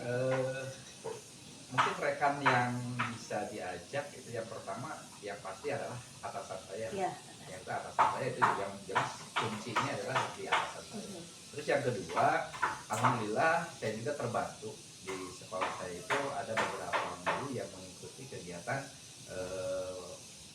Mungkin rekan yang bisa diajak itu yang pertama yang pasti adalah atasan saya. Ya. Yaitu atasan saya itu yang jelas kuncinya adalah di atasan saya. Terus yang kedua, alhamdulillah saya juga terbantu di sekolah saya itu ada beberapa guru yang mengikuti kegiatan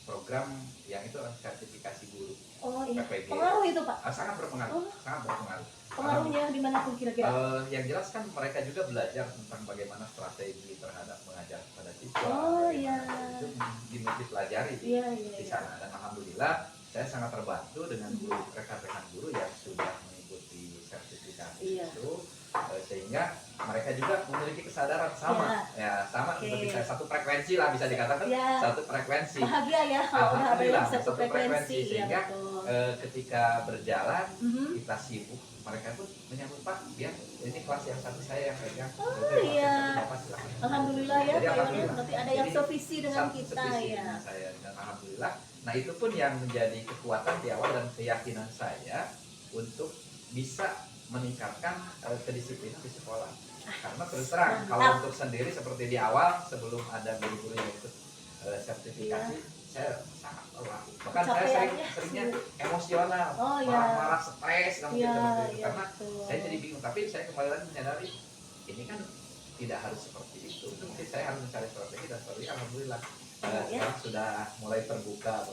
program yang itu sertifikasi guru. Oh iya. PPG. Pengaruh itu Pak? Sangat berpengaruh, sangat berpengaruh. Pengaruhnya di mana pun kira-kira? Yang jelas kan mereka juga belajar tentang bagaimana strategi terhadap mengajar pada siswa. Oh iya. Itu dipelajari Iya. di sana, dan alhamdulillah saya sangat terbantu dengan guru, rekan-rekan guru yang sudah mengikuti sertifikasi itu, sehingga mereka juga memiliki kesadaran sama, sama seperti saya, satu frekuensi lah bisa dikatakan, satu frekuensi. Bahagia ya kalau udah ada yang satu frekuensi, sehingga ketika berjalan kita sibuk, mereka pun menyambut Pak, biar ini kelas yang satu saya yang pegang. Iya. Alhamdulillah ya, Jadi, Pak Iwan, berarti ada yang sevisi dengan kita ya. Saya, dan alhamdulillah. Nah itu pun yang menjadi kekuatan di awal dan keyakinan saya untuk bisa meningkatkan kedisiplinan di sekolah. Karena terus terang kalau untuk sendiri seperti di awal sebelum ada guru-guru yang ikut sertifikasi, saya sangat lelah. Bahkan saya seringnya emosional, marah-marah, stres seperti itu. Karena saya jadi bingung. Tapi saya kembali lagi menyadari ini kan tidak harus seperti itu. Mungkin saya harus mencari strategi, dan seperti alhamdulillah sekarang sudah mulai terbuka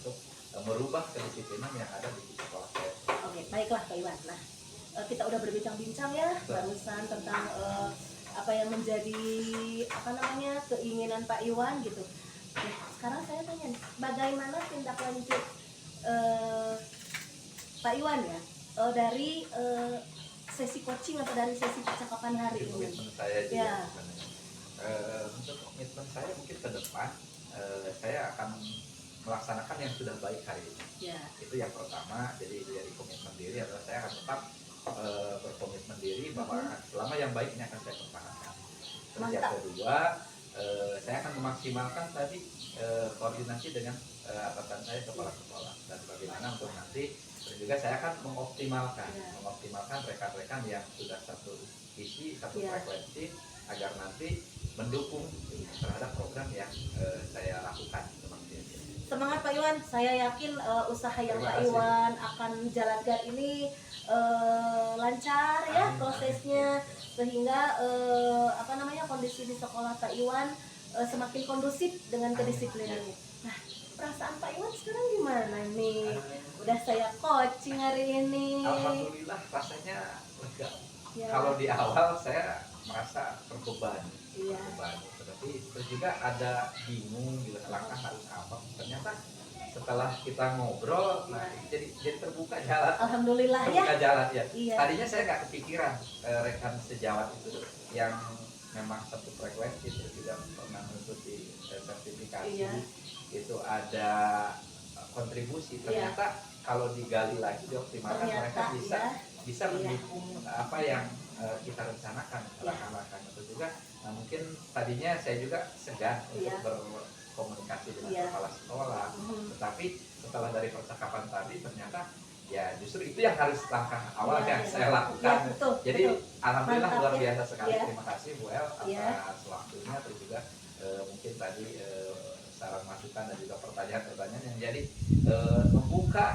untuk merubah kedisiplinan yang ada di sekolah saya. Oke, baiklah Pak Iwan. Nah, kita udah berbincang-bincang ya barusan tentang apa yang menjadi keinginan Pak Iwan gitu. Nah, sekarang saya tanya nih, bagaimana tindak lanjut Pak Iwan ya dari sesi coaching atau dari sesi percakapan hari ini? Komitmen saya juga untuk komitmen saya mungkin ke depan saya akan melaksanakan yang sudah baik hari ini. Itu yang pertama. Jadi dari komitmen diri adalah saya akan tetap berkomitmen diri bahwa selama yang baik ini akan saya pertahankan. Terus yang kedua, saya akan memaksimalkan tadi koordinasi dengan atasan saya, kepala sekolah, dan bagaimana untuk nanti. Terus juga saya akan mengoptimalkan rekan-rekan yang sudah satu visi, satu frekuensi, agar nanti mendukung terhadap program yang saya lakukan. Semangat Pak Iwan, saya yakin usaha yang Pak Iwan akan jalankan ini lancar ya prosesnya, sehingga kondisi di sekolah Pak Iwan semakin kondusif dengan kedisiplinan ini. Nah, perasaan Pak Iwan sekarang gimana nih? Udah saya coaching hari ini. Alhamdulillah rasanya lega. Kalau di awal saya merasa terbebani. Tetapi terus juga ada bingung gitu, langkah harus apa. Ternyata setelah kita ngobrol, jadi terbuka jalan. Alhamdulillah terbuka jalan ya. Tadinya saya nggak kepikiran rekan sejawat itu yang memang satu frekuensi, terus juga pernah mengikuti sertifikasi itu ada kontribusi. Ternyata kalau digali lagi, dioptimalkan, mereka bisa mendukung apa yang kita rencanakan, langkah-langkah itu juga. Nah, mungkin tadinya saya juga segan untuk berkomunikasi dengan kepala sekolah, tetapi setelah dari percakapan tadi ternyata ya justru itu yang harus langkah awal yang saya lakukan. Jadi alhamdulillah luar biasa sekali. Terima kasih Bu El atas waktunya, terus juga mungkin tadi saran masukan dan juga pertanyaan-pertanyaan yang jadi membuka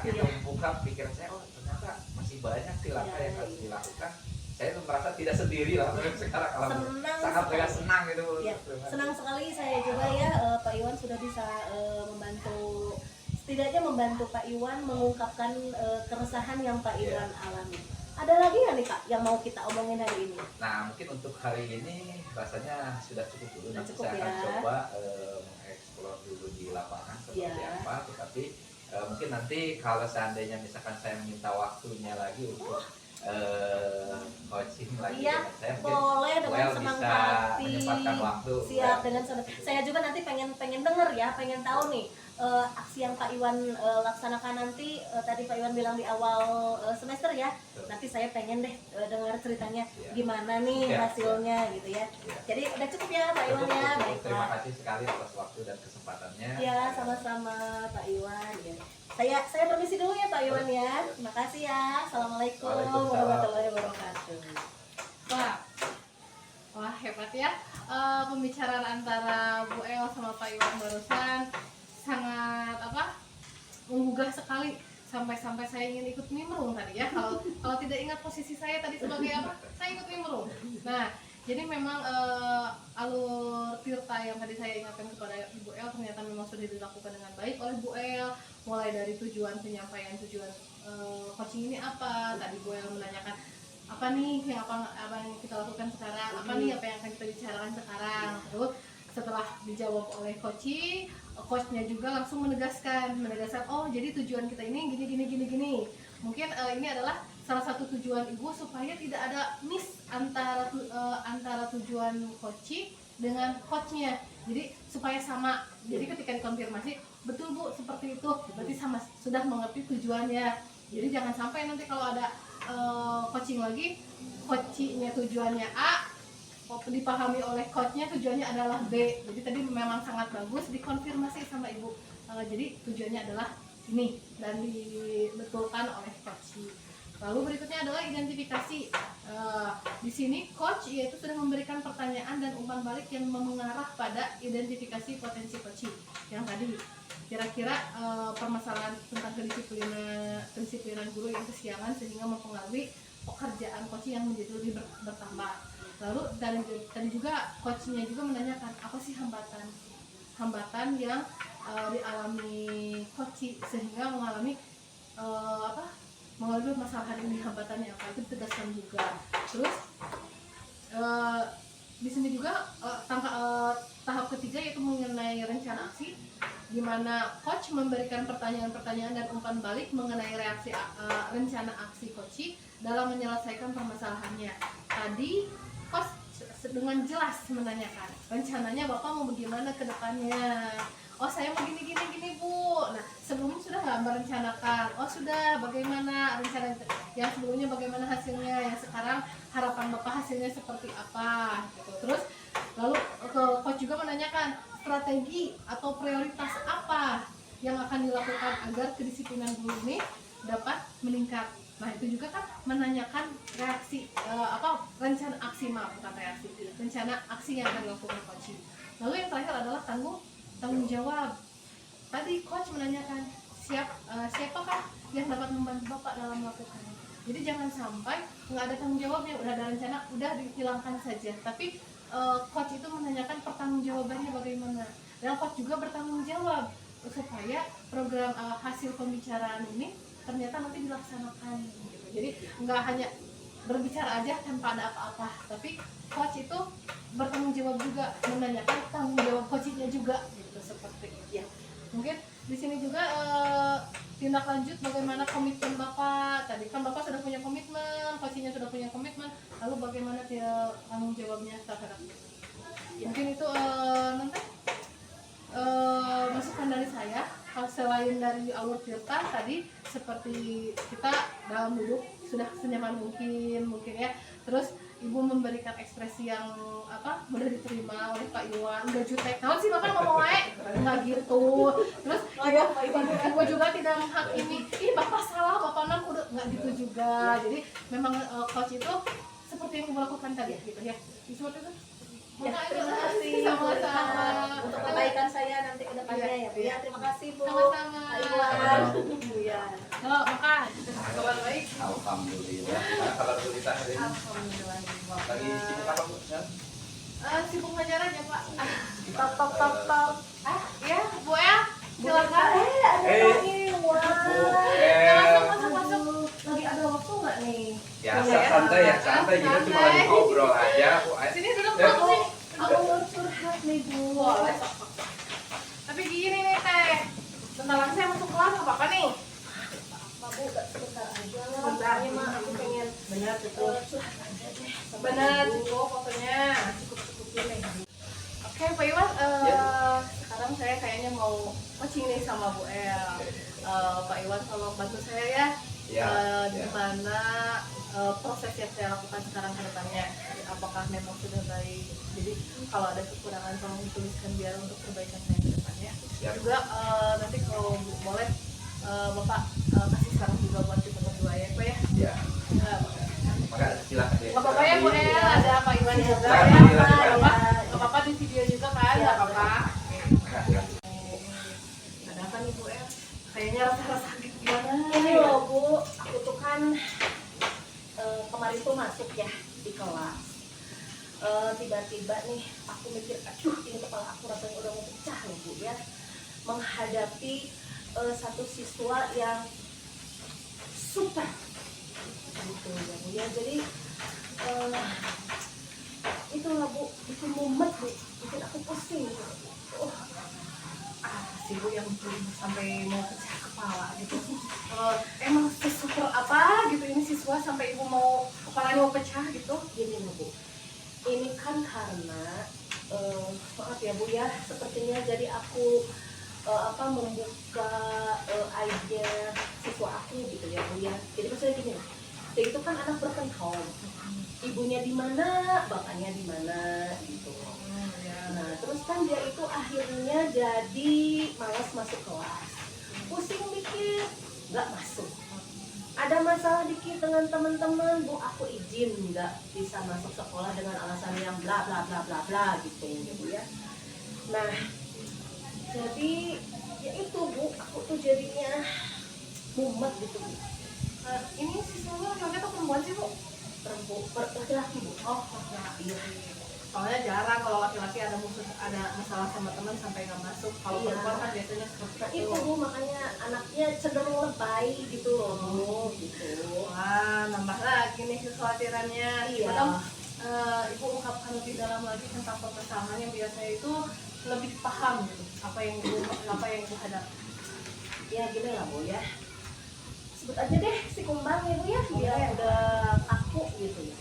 pikiran saya. Oh ternyata masih banyak sih langkah yang harus dilakukan. Saya merasa tidak sendiri lah sekarang, sangat senang gitu. Senang sekali saya juga ya Pak Iwan sudah bisa membantu setidaknya membantu Pak Iwan mengungkapkan keresahan yang Pak Iwan alami. Ada lagi nggak nih Kak yang mau kita omongin hari ini? Nah, mungkin untuk hari ini rasanya sudah cukup dulu. Sudah Nanti cukup, saya akan ya. coba mengeksplor dulu di lapangan seperti Ya. apa. Tetapi mungkin nanti kalau seandainya misalkan saya minta waktunya lagi untuk coaching lagi Iya, dengan saya, mungkin boleh dengan Well senang bisa hati. menyempatkan waktu. Siap Well. dengan senang. Saya juga nanti pengen denger ya, pengen tahu nih aksi yang Pak Iwan laksanakan nanti. Tadi Pak Iwan bilang di awal semester ya. Betul. Nanti saya pengen deh dengar ceritanya Iya. gimana nih Iya, hasilnya gitu ya. Iya. Jadi udah cukup ya Pak Iwan Cukup, ya. cukup. Terima Baiklah. kasih sekali atas waktu dan kesempatannya. Ya, sama-sama Pak Iwan ya. Saya permisi dulu ya Pak Iwan ya. Terima kasih ya. Assalamualaikum Waalaikumsalam. warahmatullahi wabarakatuh. Wah hebat ya. Pembicaraan antara Bu El sama Pak Iwan barusan sangat menggugah sekali, sampai saya ingin ikut nimbrung tadi ya. Kalau tidak ingat posisi saya tadi sebagai apa, saya ikut nimbrung. Nah, jadi memang alur tirta yang tadi saya ingatkan kepada Ibu El ternyata memang sudah dilakukan dengan baik oleh Bu El, mulai dari tujuan penyampaian tujuan coaching ini apa. Tadi Bu El menanyakan apa nih yang apa yang kita lakukan sekarang, apa nih apa yang akan kita bicarakan sekarang. Terus setelah dijawab oleh coachnya juga langsung menegaskan oh jadi tujuan kita ini gini. Mungkin ini adalah salah satu tujuan ibu supaya tidak ada miss antara tujuan coaching dengan coachnya, jadi supaya sama. Jadi ketika dikonfirmasi betul Bu seperti itu, berarti sama, sudah mengerti tujuannya. Jadi jangan sampai nanti kalau ada coaching lagi, coachingnya tujuannya A, dipahami oleh coachnya tujuannya adalah B. Jadi tadi memang sangat bagus dikonfirmasi sama ibu. Jadi tujuannya adalah ini dan dibetulkan oleh coach. Lalu berikutnya adalah identifikasi. Di sini coach yaitu sudah memberikan pertanyaan dan umpan balik yang mengarah pada identifikasi potensi coaching. Yang tadi kira-kira permasalahan tentang kedisiplinan guru yang kesiangan sehingga mempengaruhi pekerjaan coaching yang menjadi lebih bertambah. Lalu tadi juga coachnya juga menanyakan apa sih hambatan yang dialami coach sehingga mengalami masalah ini, hambatannya apa itu ditegaskan juga. Terus di sini juga tahap ketiga yaitu mengenai rencana aksi, di mana coach memberikan pertanyaan-pertanyaan dan umpan balik mengenai reaksi rencana aksi coach dalam menyelesaikan permasalahannya. Tadi coach dengan jelas menanyakan rencananya Bapak mau bagaimana ke depannya. Oh saya mau gini Bu. Nah sebelumnya sudah nggak merencanakan? Oh sudah. Bagaimana rencana yang sebelumnya, bagaimana hasilnya? Yang sekarang harapan Bapak hasilnya seperti apa? Gitu. Terus lalu coach juga menanyakan strategi atau prioritas apa yang akan dilakukan agar kedisiplinan guru ini dapat meningkat. Nah itu juga kan menanyakan reaksi rencana aksi, bukan reaksi, rencana aksi yang akan dilakukan coach. Lalu yang terakhir adalah tanggung jawab. Tadi coach menanyakan siapakah yang dapat membantu Bapak dalam melakukannya. Jadi jangan sampai nggak ada tanggung jawabnya, udah ada rencana, udah dihilangkan saja. Tapi coach itu menanyakan pertanggungjawabannya bagaimana. Dan coach juga bertanggung jawab supaya program hasil pembicaraan ini ternyata nanti dilaksanakan. Gitu. Jadi nggak hanya berbicara aja tanpa ada apa-apa, tapi coach itu bertanggung jawab juga, menanyakan tanggung jawab coachnya juga, gitu seperti itu. Ya. Mungkin di sini juga tindak lanjut bagaimana komitmen Bapak. Tadi kan Bapak sudah punya komitmen, coachnya sudah punya komitmen, lalu bagaimana tanggung jawabnya terhadap itu. Mungkin itu nanti masukan dari saya. Selain dari alur tirta tadi, seperti kita dalam duduk sudah senyaman mungkin ya. Terus Ibu memberikan ekspresi yang mudah diterima oleh Pak Iwan, nggak jutek. Nah sih Bapak ngomong nggak gitu. Terus Ibu juga tidak menghakimi, ih Bapak salah, Bapak udah nggak gitu juga. Jadi memang coach itu seperti yang Ibu lakukan tadi gitu ya. Seperti itu. Ya, terima kasih Sama-sama untuk kebaikan saya nanti ke depannya ya Bu. Ya, terima kasih Bu. Sama-sama. Pak Iwan. Ya. Halo, makan. Kabar baik? Alhamdulillah. Nah, kalau kita hari ini Alhamdulillah. lagi sibuk apa Bu? Ya? Sibuk ngajar aja Pak. Top. Ya Bu El, silakan. Ada Pak santai kita cuma lagi ngobrol aja. Sini duduk Ya. dulu sini. Aku mau curhat nih Bu. Boleh. Tapi gini nih Teh, bentar lagi saya masuk kelas, nggak apa-apa nih. Bu, sebentar aja lah. Sebentar. Ini mah aku pengen Benar betul. curhat aja deh. sama Benar Ibu. cukup fotonya. Cukup-cukupin nih. Oke Pak Iwan, Ya. sekarang saya kayaknya mau coaching nih sama Bu El. Pak Iwan tolong bantu saya ya. Ya, Di ya. mana proses yang saya lakukan sekarang ke depannya, apakah memang sudah baik. Jadi kalau ada kekurangan tolong dituliskan biar untuk perbaikan saya ke depannya. Siap. Juga nanti kalau boleh Bapak kasih saran juga buat kita berdua ya Pak ya. Ya. Nggak Maka silakan deh. apa-apa ya Bu El, ada Pak Iwan juga Silakan, ya. silakan, Nggak silakan. apa-apa, nggak apa-apa di video juga kan, nggak apa-apa. Ada apa nih Bu El? Kayaknya rasa-rasa sakit gimana? Ini loh Bu, aku tuh kan kemarin tuh masuk ya di kelas. Tiba-tiba nih aku mikir, aduh ini kepala aku rasanya udah mau pecah loh Bu ya. Menghadapi satu siswa yang super gitu ya Bu ya. Jadi itulah Bu, bikin mumet Bu, bikin aku pusing gitu. Si Bu yang sampai mau pecah kepala gitu. Emang sesuper apa gitu ini siswa sampai ibu mau kepalanya mau pecah gitu? Gini loh Bu, ini kan karena maaf ya Bu ya, sepertinya jadi aku membuka aibnya siswa aku gitu ya Bu ya. Jadi maksudnya gini, dia itu kan anak broken home, ibunya di mana, bapaknya di mana gitu. Nah terus kan dia itu akhirnya jadi malas masuk kelas, pusing dikit nggak masuk, ada masalah dikit dengan teman-teman, Bu aku izin nggak bisa masuk sekolah dengan alasan yang bla bla bla bla bla gitu ya Bu ya. Nah jadi ya itu Bu, aku tuh jadinya mumet gitu Bu. Ini siswanya laki-laki atau perempuan sih Bu? Laki-laki Bu. Oh laki-laki. Soalnya jarang kalau laki-laki ada masalah sama teman sampai nggak masuk. Kalau Iya. perempuan kan biasanya seperti Nah itu. itu Bu, makanya anaknya cenderung lebay gitu loh Bu gitu. Wah, nambah lagi nih kekhawatirannya. Iya. Gimana, Ibu ungkapkan lebih dalam lagi tentang permasalahan yang biasanya itu lebih paham gitu. Apa yang ibu hadapi. Ya gini lah Bu ya, sebut aja deh si kumbang ya Bu ya, dia Boleh. udah kaku gitu ya.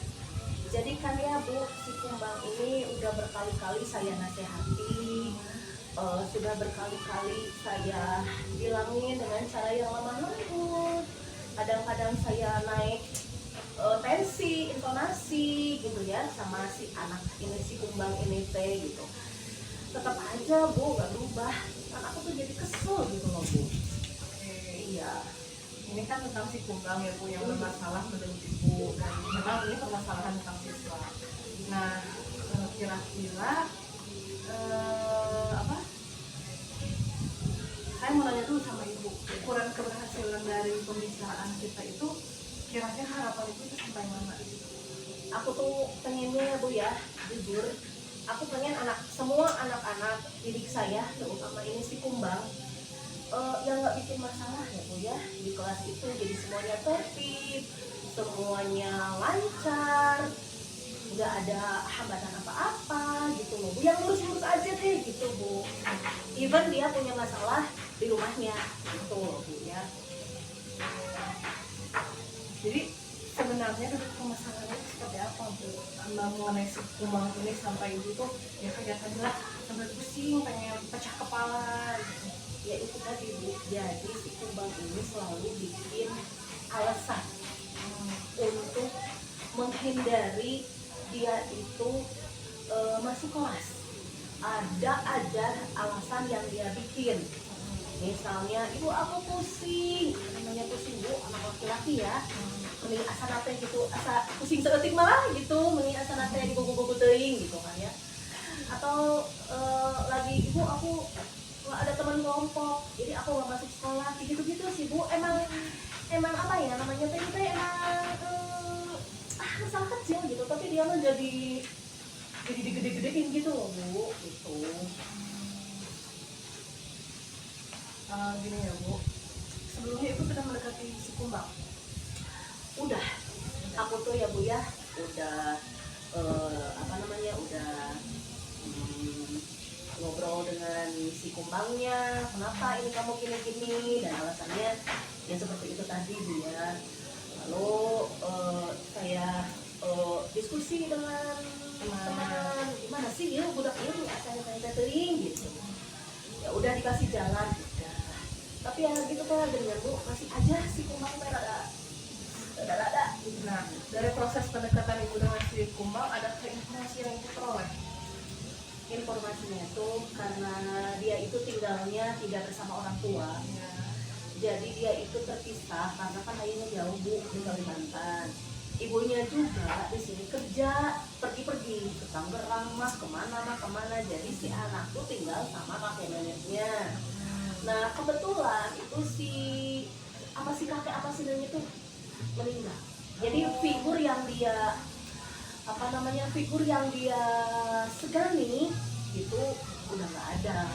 Jadi kan ya Bu, si kumbang ini udah berkali-kali saya nasihati, sudah berkali-kali saya bilangin dengan cara yang lemah lembut. Kadang-kadang saya naik tensi, intonasi gitu ya sama si anak ini, si kumbang ini teh gitu. Tetap aja Bu, gak berubah. Kan aku tuh jadi kesel gitu loh Bu. Iya. Ini kan tentang si kumbang ya Bu yang bermasalah menurut ibu, dan memang ini permasalahan tentang siswa. Nah, kira-kira apa? Saya mau nanya dulu sama ibu, ukuran keberhasilan dari pembicaraan kita itu kira-kira harapan ibu itu sampai mana? Aku tuh pengennya ya Bu ya, jujur, aku pengen semua anak-anak didik saya, terutama ini si kumbang, yang nggak bikin masalah ya Bu ya di kelas itu. Jadi semuanya tertib, semuanya lancar, nggak ada hambatan apa-apa gitu loh Bu, yang lurus-lurus aja deh gitu Bu. Even dia punya masalah di rumahnya gitu loh Bu ya. Jadi sebenarnya duduk permasalahannya itu seperti apa Bu? Mengenai si kumbang ini sampai ibu tuh ya kayak tadi lah sampai pusing, pengen pecah kepala gitu. Ya itu tadi Bu, jadi si kumbang ini selalu bikin alasan untuk menghindari dia itu masuk kelas. Ada aja alasan yang dia bikin. Misalnya, ibu aku pusing, namanya pusing Bu, anak laki-laki ya. Mending asa nate gitu, asa pusing seetik malah gitu, mending asa nate dibubu-bubu teuing gitu kan ya. Atau lagi ibu aku nggak ada teman kelompok, jadi aku nggak masuk sekolah, gitu-gitu sih Bu. Emang apa ya namanya teh itu emang masalah kecil gitu, tapi dia mah jadi gede-gedein gitu loh Bu, gitu. Gini ya Bu, sebelumnya ibu sudah mendekati si kumbang. Udah aku tuh ya Bu ya udah apa namanya udah ngobrol dengan si kumbangnya, kenapa ini kamu gini-gini, dan alasannya ya seperti itu tadi Bu ya. Lalu saya diskusi dengan teman, gimana sih ya budak ini asalnya saya tering gitu. Ya udah dikasih jalan udah. Tapi ya gitu kan dengan Bu masih aja si kumbang rada. Nah, dari proses pendekatan ibu dengan si kumbang, ada informasi yang ibu peroleh? Informasinya itu karena dia itu tinggalnya tidak bersama orang tua, Ya. jadi dia itu terpisah karena kan ayahnya jauh Bu di Kalimantan. Ibunya juga di sini kerja, pergi-pergi ke Tangerang mah kemana, jadi si anak tuh tinggal sama kakek neneknya. Nah kebetulan itu si kakek apa sih neneknya tuh meninggal. Jadi figur yang dia segani itu udah nggak ada.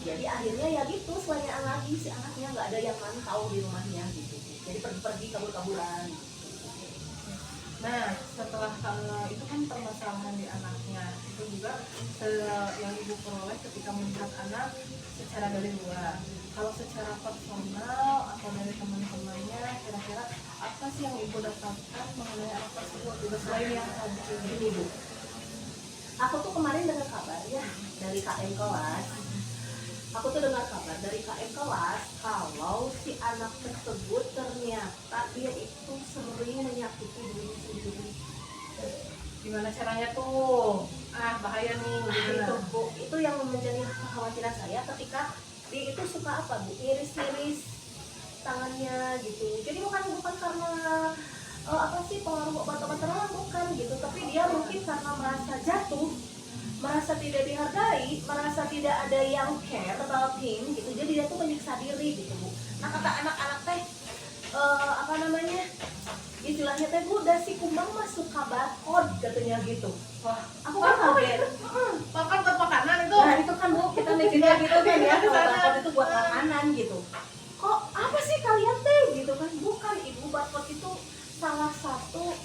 Jadi akhirnya ya gitu selain lagi si anaknya nggak ada yang mantau di rumahnya gitu. Jadi pergi-pergi kabur-kaburan. Nah, setelah itu kan permasalahan di anaknya, itu juga yang ibu peroleh ketika melihat anak secara dari luar. Kalau secara personal atau dari teman-temannya, kira-kira apa sih yang ibu dapatkan mengenai anak tersebut? Juga selain yang tadi Ini Bu, aku tuh kemarin dengar kabar ya dari KM kelas. Aku tuh dengar kabar dari KM kelas kalau si anak tersebut ternyata dia itu sering menyakiti dirinya sendiri. gimana caranya tuh? Bahaya nih. Itu Bu, itu yang menjadi kekhawatiran saya ketika dia itu suka apa Bu, iris-iris tangannya gitu. Jadi bukan karena apa sih pengaruh obat-obatan bukan gitu, tapi dia mungkin karena merasa jatuh, merasa tidak dihargai, merasa tidak ada yang care about him gitu, jadi dia tuh menyiksa diri gitu Bu. Nah kata anak-anak teh apa namanya istilahnya teh Bu, udah si kumbang mah suka barcode katanya gitu. Wah, Aku kan kaget. makan buat makanan itu. Nah itu kan Bu, kita mikirnya gitu kan ya, kalau barcode itu buat makanan gitu. Kok apa sih kalian teh gitu kan? Bukan Ibu, barcode itu salah satu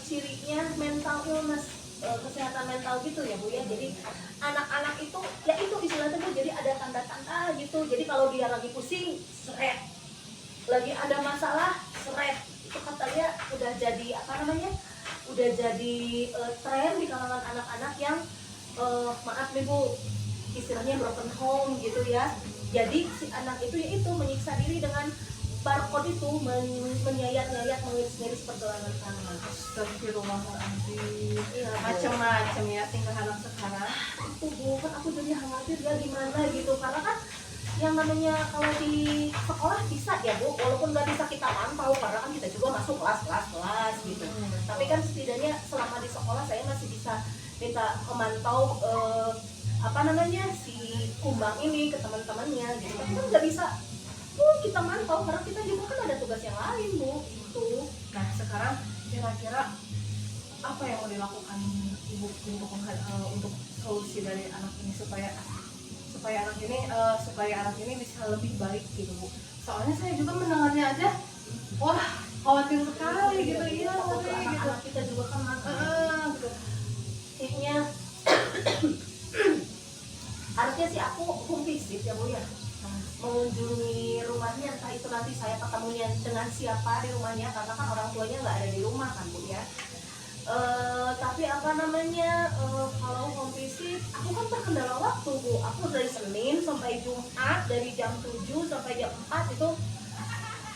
cirinya mental illness, kesehatan mental gitu ya Bu ya. Jadi anak-anak itu ya itu istilahnya tuh jadi ada tanda-tanda gitu. Jadi kalau dia lagi pusing, seret. Lagi ada masalah, seret. Itu katanya udah jadi apa namanya? Udah jadi tren di kalangan anak-anak yang maaf nih Bu, istilahnya broken home gitu ya. Jadi si anak itu ya itu menyiksa diri dengan barcode itu, menyayat-nyayat, mengiris-ngiris pergelangan tangan. Astagfirullahaladzim. Iya, Bu. Macam-macam ya tingkah anak sekarang. Itu Bu, kan aku jadi khawatir dia gimana gitu, karena kan yang namanya kalau di sekolah bisa ya Bu, walaupun nggak bisa kita pantau karena kan kita juga masuk kelas gitu. Tapi kan setidaknya selama di sekolah saya masih bisa minta memantau apa namanya si kumbang ini ke teman-temannya gitu. Tapi kan nggak bisa kita mantau karena kita juga kan ada tugas yang lain Bu itu. Nah sekarang kira-kira apa yang mau dilakukan ibu untuk solusi dari anak ini supaya anak ini bisa lebih baik gitu Bu. Soalnya saya juga mendengarnya aja, wah khawatir sekali gitu. Iya Takut gitu. anak-anak kita juga kan Gitu. kayaknya harusnya sih aku home visit ya Bu ya, mengunjungi rumahnya, entah itu nanti saya ketemunya dengan siapa di rumahnya karena kan orang tuanya nggak ada di rumah kan Bu ya. Tapi apa namanya kalau home visit aku kan terkendala waktu Bu, aku dari Senin sampai Jumat dari jam 7 sampai jam 4 itu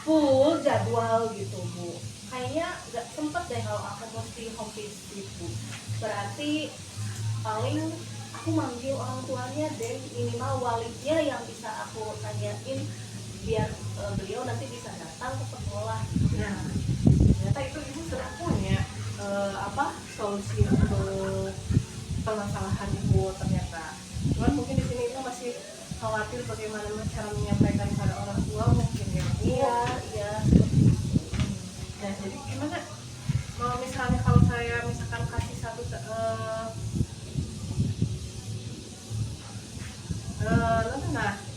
full jadwal gitu Bu. Kayaknya nggak sempet deh kalau aku mesti home visit Bu. Berarti paling aku manggil orang tuanya deh, minimal walinya yang bisa aku tanyain biar beliau nanti bisa datang ke sekolah. Nah ternyata itu ibu sudah punya solusi untuk permasalahan ibu ternyata. Cuman mungkin di sini ibu masih khawatir bagaimana cara menyampaikan pada orang tua mungkin ya. Iya. Nah jadi gimana misalnya kalau saya misalkan kasih satu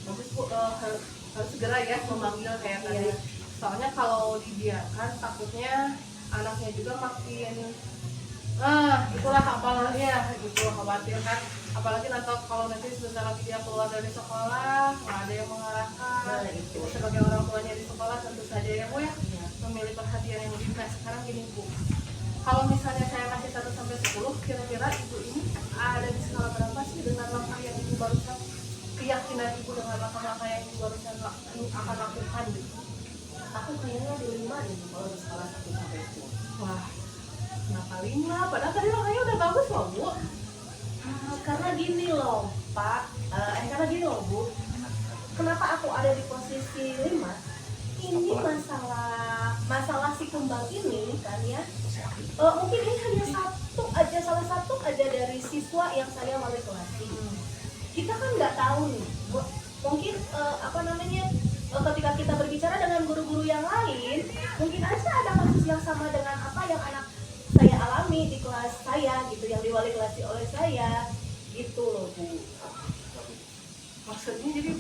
bagus Bu, harus segera ya memanggil kayak tadi. Soalnya kalau dibiarkan takutnya anaknya juga makin itulah apalanya gitu, khawatir kan, apalagi nanti kalau nanti sebentar lagi dia keluar dari sekolah nggak ada yang mengarahkan. Kita sebagai orang tuanya di sekolah tentu saja ya Bu ya memilih perhatian yang lebih. Nah sekarang gini Bu, kalau misalnya saya kasih 1 sampai 10, kira-kira ibu ini ada di skala berapa sih dengan langkah yang ibu barusan, keyakinan ibu dengan langkah-langkah yang ibu barusan akan lakukan gitu? Aku kayaknya di 5 deh kalau di skala 1 sampai 10. Wah, kenapa 5? Padahal tadi langkahnya udah bagus loh Bu. Karena gini loh Pak, karena gini loh Bu, kenapa aku ada di posisi 5? Ini masalah si kembang ini kan ya, mungkin ini hanya salah satu aja dari siswa yang saya wali kelasi. Kita kan nggak tahu nih, mungkin ketika kita berbicara dengan guru-guru yang lain, mungkin aja ada kasus yang sama dengan apa yang anak saya alami di kelas saya gitu, yang diwali kelasi oleh saya gitu loh Bu. Maksudnya jadi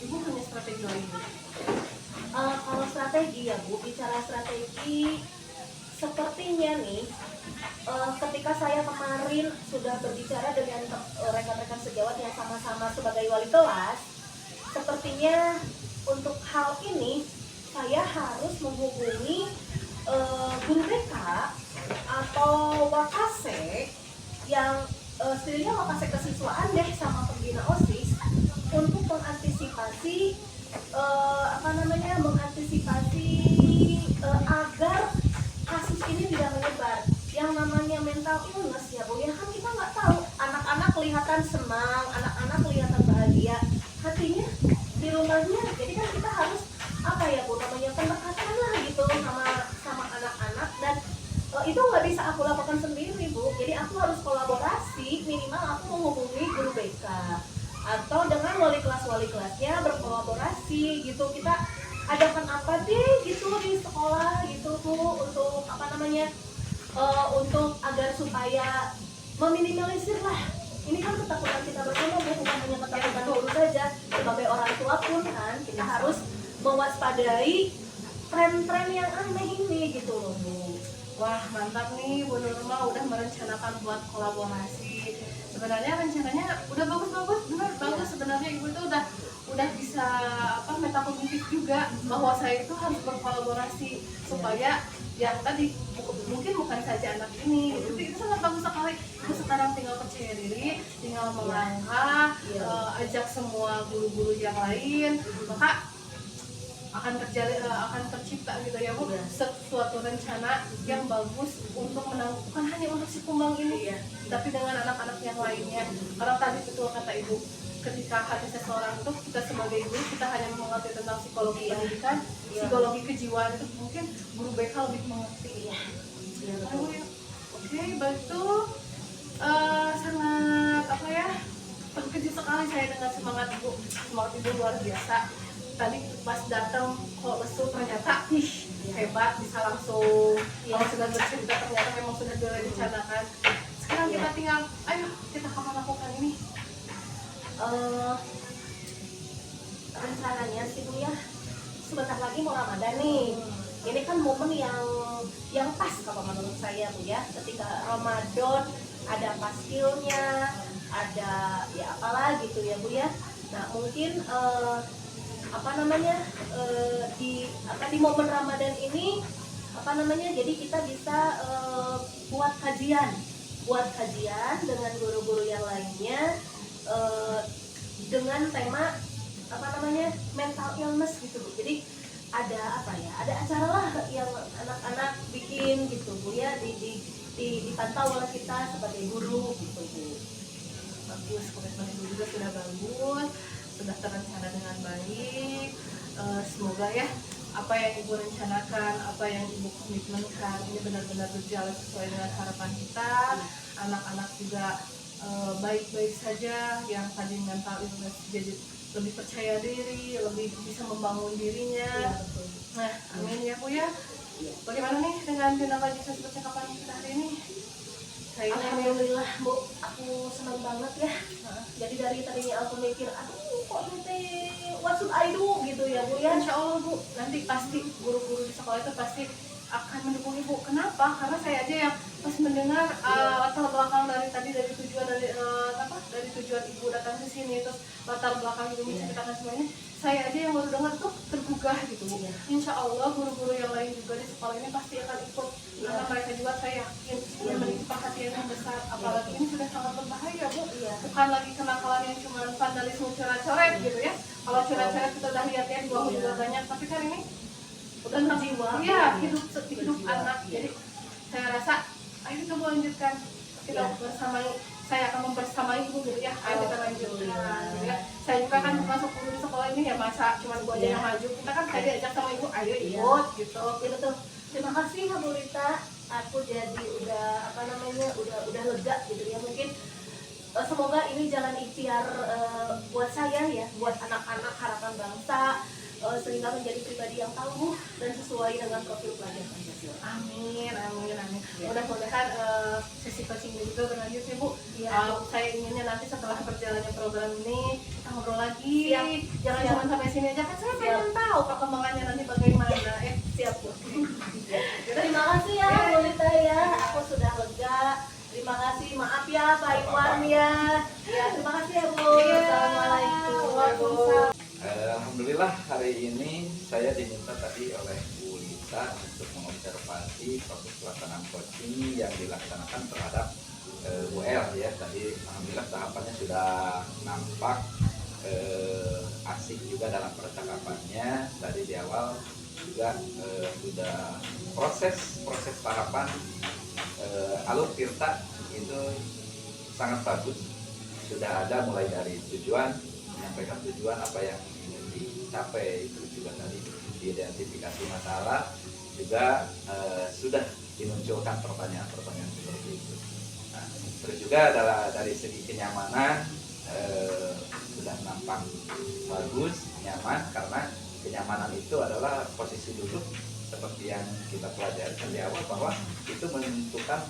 ibu punya strategi lain? Kalau strategi ya Bu, bicara strategi, sepertinya nih ketika saya kemarin sudah berbicara dengan rekan-rekan sejawat yang sama-sama sebagai wali kelas, sepertinya untuk hal ini saya harus menghubungi guru BK atau wakase yang setidaknya wakase kesiswaan deh sama pembina OSIS untuk mengantisipasi agar kasus ini tidak menyebar. Yang namanya mental illness ya Bu ya, kan kita nggak tahu, anak-anak kelihatan senang, anak-anak kelihatan bahagia, hatinya di rumahnya. Jadi kan kita harus namanya pendekatan lah gitu sama anak-anak, dan itu nggak bisa aku lakukan sendiri Bu. Jadi aku harus kolaborasi, minimal aku menghubungi guru BK atau dengan wali kelasnya berkolaborasi gitu. Kita adakan apa deh gitu di sekolah gitu Bu, untuk untuk agar supaya meminimalisir lah. Ini kan ketakutan kita bersama Bu, bukan hanya ketakutan guru saja. Sebagai orang tua pun kan kita harus mewaspadai tren-tren yang aneh ini gitu loh Bu. Wah mantap nih Bu Nurma udah merencanakan buat kolaborasi. Sebenarnya rencananya udah bagus, benar bagus. Sebenarnya ibu itu udah bisa metakognitif juga bahwa saya itu harus berkolaborasi supaya yang tadi mungkin bukan saja anak ini, itu sangat bagus sekali. Ibu sekarang tinggal percaya diri, tinggal melangkah, ajak semua guru-guru yang lain, maka akan tercipta gitu ya Bu, suatu rencana yang bagus untuk bukan hanya untuk si kumbang ini, tapi dengan anak-anak yang lainnya. Karena tadi betul kata ibu, ketika hati seseorang itu, kita sebagai guru kita hanya mengerti tentang psikologi pendidikan, psikologi kejiwaan itu mungkin guru BK lebih mengerti. Oke, baik tuh. Sangat terkejut sekali saya dengan semangat ibu luar biasa. Tadi pas datang kok lesu, ternyata hebat, bisa langsung kalau sudah bercerita ternyata memang sudah direncanakan. Sekarang kita tinggal, ayo kita kapan lakukan ini? Rencananya sih Bu ya, sebentar lagi mau Ramadan nih. Ini kan momen yang pas kalau menurut saya Bu ya, ketika Ramadan ada pastilnya, ada ya apalah gitu ya Bu ya. Nah mungkin di momen Ramadan ini jadi kita bisa buat kajian dengan guru-guru yang lainnya dengan tema mental illness gitu Bu. Jadi ada acara lah yang anak-anak bikin gitu Bu ya, dipantau oleh kita sebagai guru gitu Bu. Bagus, komitmen ibu juga sudah bagus, sudah terencana dengan baik. Semoga ya apa yang ibu rencanakan, apa yang ibu komitmenkan ini benar-benar berjalan sesuai dengan harapan kita. Anak-anak juga baik-baik saja, yang tadi mental illness jadi lebih percaya diri, lebih bisa membangun dirinya. Nah, amin ya Bu ya. Bagaimana nih dengan tindak lanjut percakapan kita hari ini? Alhamdulillah Bu, aku senang banget ya. Jadi dari tadinya aku mikir, aduh kok what should I do gitu ya Bu ya. Insya Allah Bu, nanti pasti guru-guru di sekolah itu pasti akan mendukung ibu. Kenapa? Karena saya aja yang pas mendengar latar belakang dari tujuan dari tujuan ibu datang ke sini, terus latar belakang ibu menceritakan semuanya, saya aja yang baru dengar tuh tergugah gitu. Insya Allah guru-guru yang lain juga di sekolah ini pasti akan ikut, karena mereka juga saya yakin memiliki perhatian yang besar. Apalagi ini sudah sangat berbahaya, Bu. Bukan lagi kenakalan yang cuma vandalisme coret-coret gitu ya. Kalau coret-coret kita udah lihat ya di bawah juga banyak, tapi kan ini udah jiwa, ya hidup anak. Jadi saya rasa ayo kita lanjutkan, kita bersamai, saya akan membersamai ibu gitu ya. Ayo kita lanjutkan gitu ya. Saya juga kan masuk guru di sekolah ini ya, masa cuma gua aja yang maju, kita kan saya diajak sama ibu, ayo ikut gitu. Betul. Terima kasih Bu Rita, aku jadi udah udah lega gitu ya. Mungkin semoga ini jalan ikhtiar buat saya ya, buat anak-anak harapan bangsa, sehingga menjadi pribadi yang tangguh dan sesuai dengan profil pelajar Pancasila. Amin. Mudah-mudahan sesi coaching ini juga berlanjut ya Bu. Saya inginnya nanti setelah berjalannya program ini kita ngobrol lagi. Jangan cuma sampai sini aja, kan saya pengen tahu perkembangannya nanti bagaimana. Siap Bu. Terima kasih ya Bu Rita ya, aku sudah lega. Terima kasih, maaf ya Pak Iwan ya. Terima kasih ya Bu. Assalamualaikum. Waalaikumsalam. Alhamdulillah hari ini saya diminta tadi oleh Bu Lita untuk mengobservasi proses pelaksanaan coaching yang dilaksanakan terhadap Bu El ya. Tadi alhamdulillah tahapannya sudah nampak asik juga dalam percakapannya. Tadi di awal juga sudah proses tahapan alur tirta itu sangat bagus. Sudah ada mulai dari tujuan, menyampaikan tujuan apa yang ingin dicapai, itu juga tadi diidentifikasi masalah, juga sudah dimunculkan pertanyaan-pertanyaan seperti itu. Nah, terus juga adalah dari segi kenyamanan sudah nampak bagus, nyaman, karena kenyamanan itu adalah posisi duduk seperti yang kita pelajari di awal, bahwa itu menentukan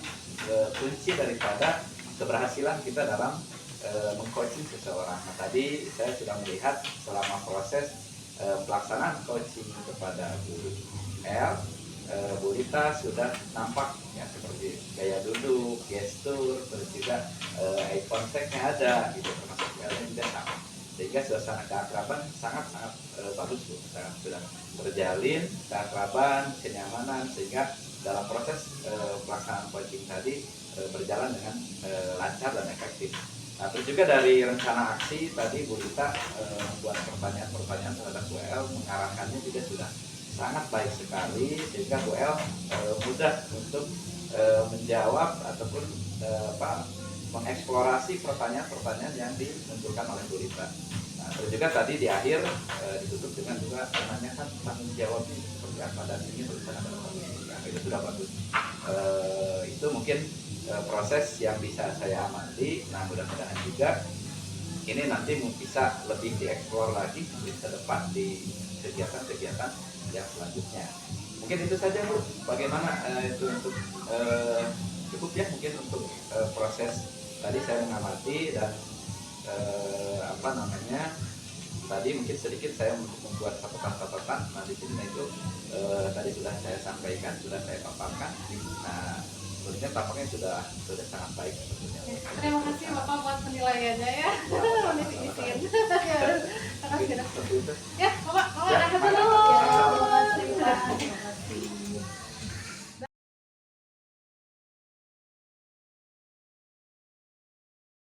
kunci daripada keberhasilan kita dalam mengcoaching seseorang. Nah, tadi saya sudah melihat selama proses pelaksanaan coaching kepada Bu El, Bu Rita sudah nampak ya, seperti gaya duduk, gestur, terus juga eye contact-nya ada gitu, termasuk L-nya juga sama, sehingga suasana keakraban sangat bagus Bu. Sudah terjalin keakraban, kenyamanan, sehingga dalam proses pelaksanaan coaching tadi berjalan dengan lancar dan efektif. Nah, terus juga dari rencana aksi tadi Bu Rita membuat pertanyaan-pertanyaan terhadap Bu El, mengarahkannya juga sudah sangat baik sekali, sehingga Bu El mudah untuk menjawab ataupun mengeksplorasi pertanyaan-pertanyaan yang dimunculkan oleh Bu Rita. Nah, terus juga tadi di akhir ditutup dengan juga menanyakan tanggung jawabnya seperti apa dan ini berencana dalam itu sudah bagus. Itu mungkin proses yang bisa saya amati. Nah, mudah-mudahan juga ini nanti bisa lebih dieksplor lagi ke depan di kegiatan-kegiatan yang selanjutnya. Mungkin itu saja Bu. Bagaimana itu untuk cukup ya mungkin untuk proses tadi saya mengamati dan tadi mungkin sedikit saya membuat catatan. Nah, di sini itu tadi sudah saya sampaikan, sudah saya paparkan. Nah, sebenarnya tampaknya sudah sangat baik sebetulnya. Terima kasih Bapak buat penilaiannya ya. Terima kasih. Ya, Bapak, ada dulu. Terima kasih.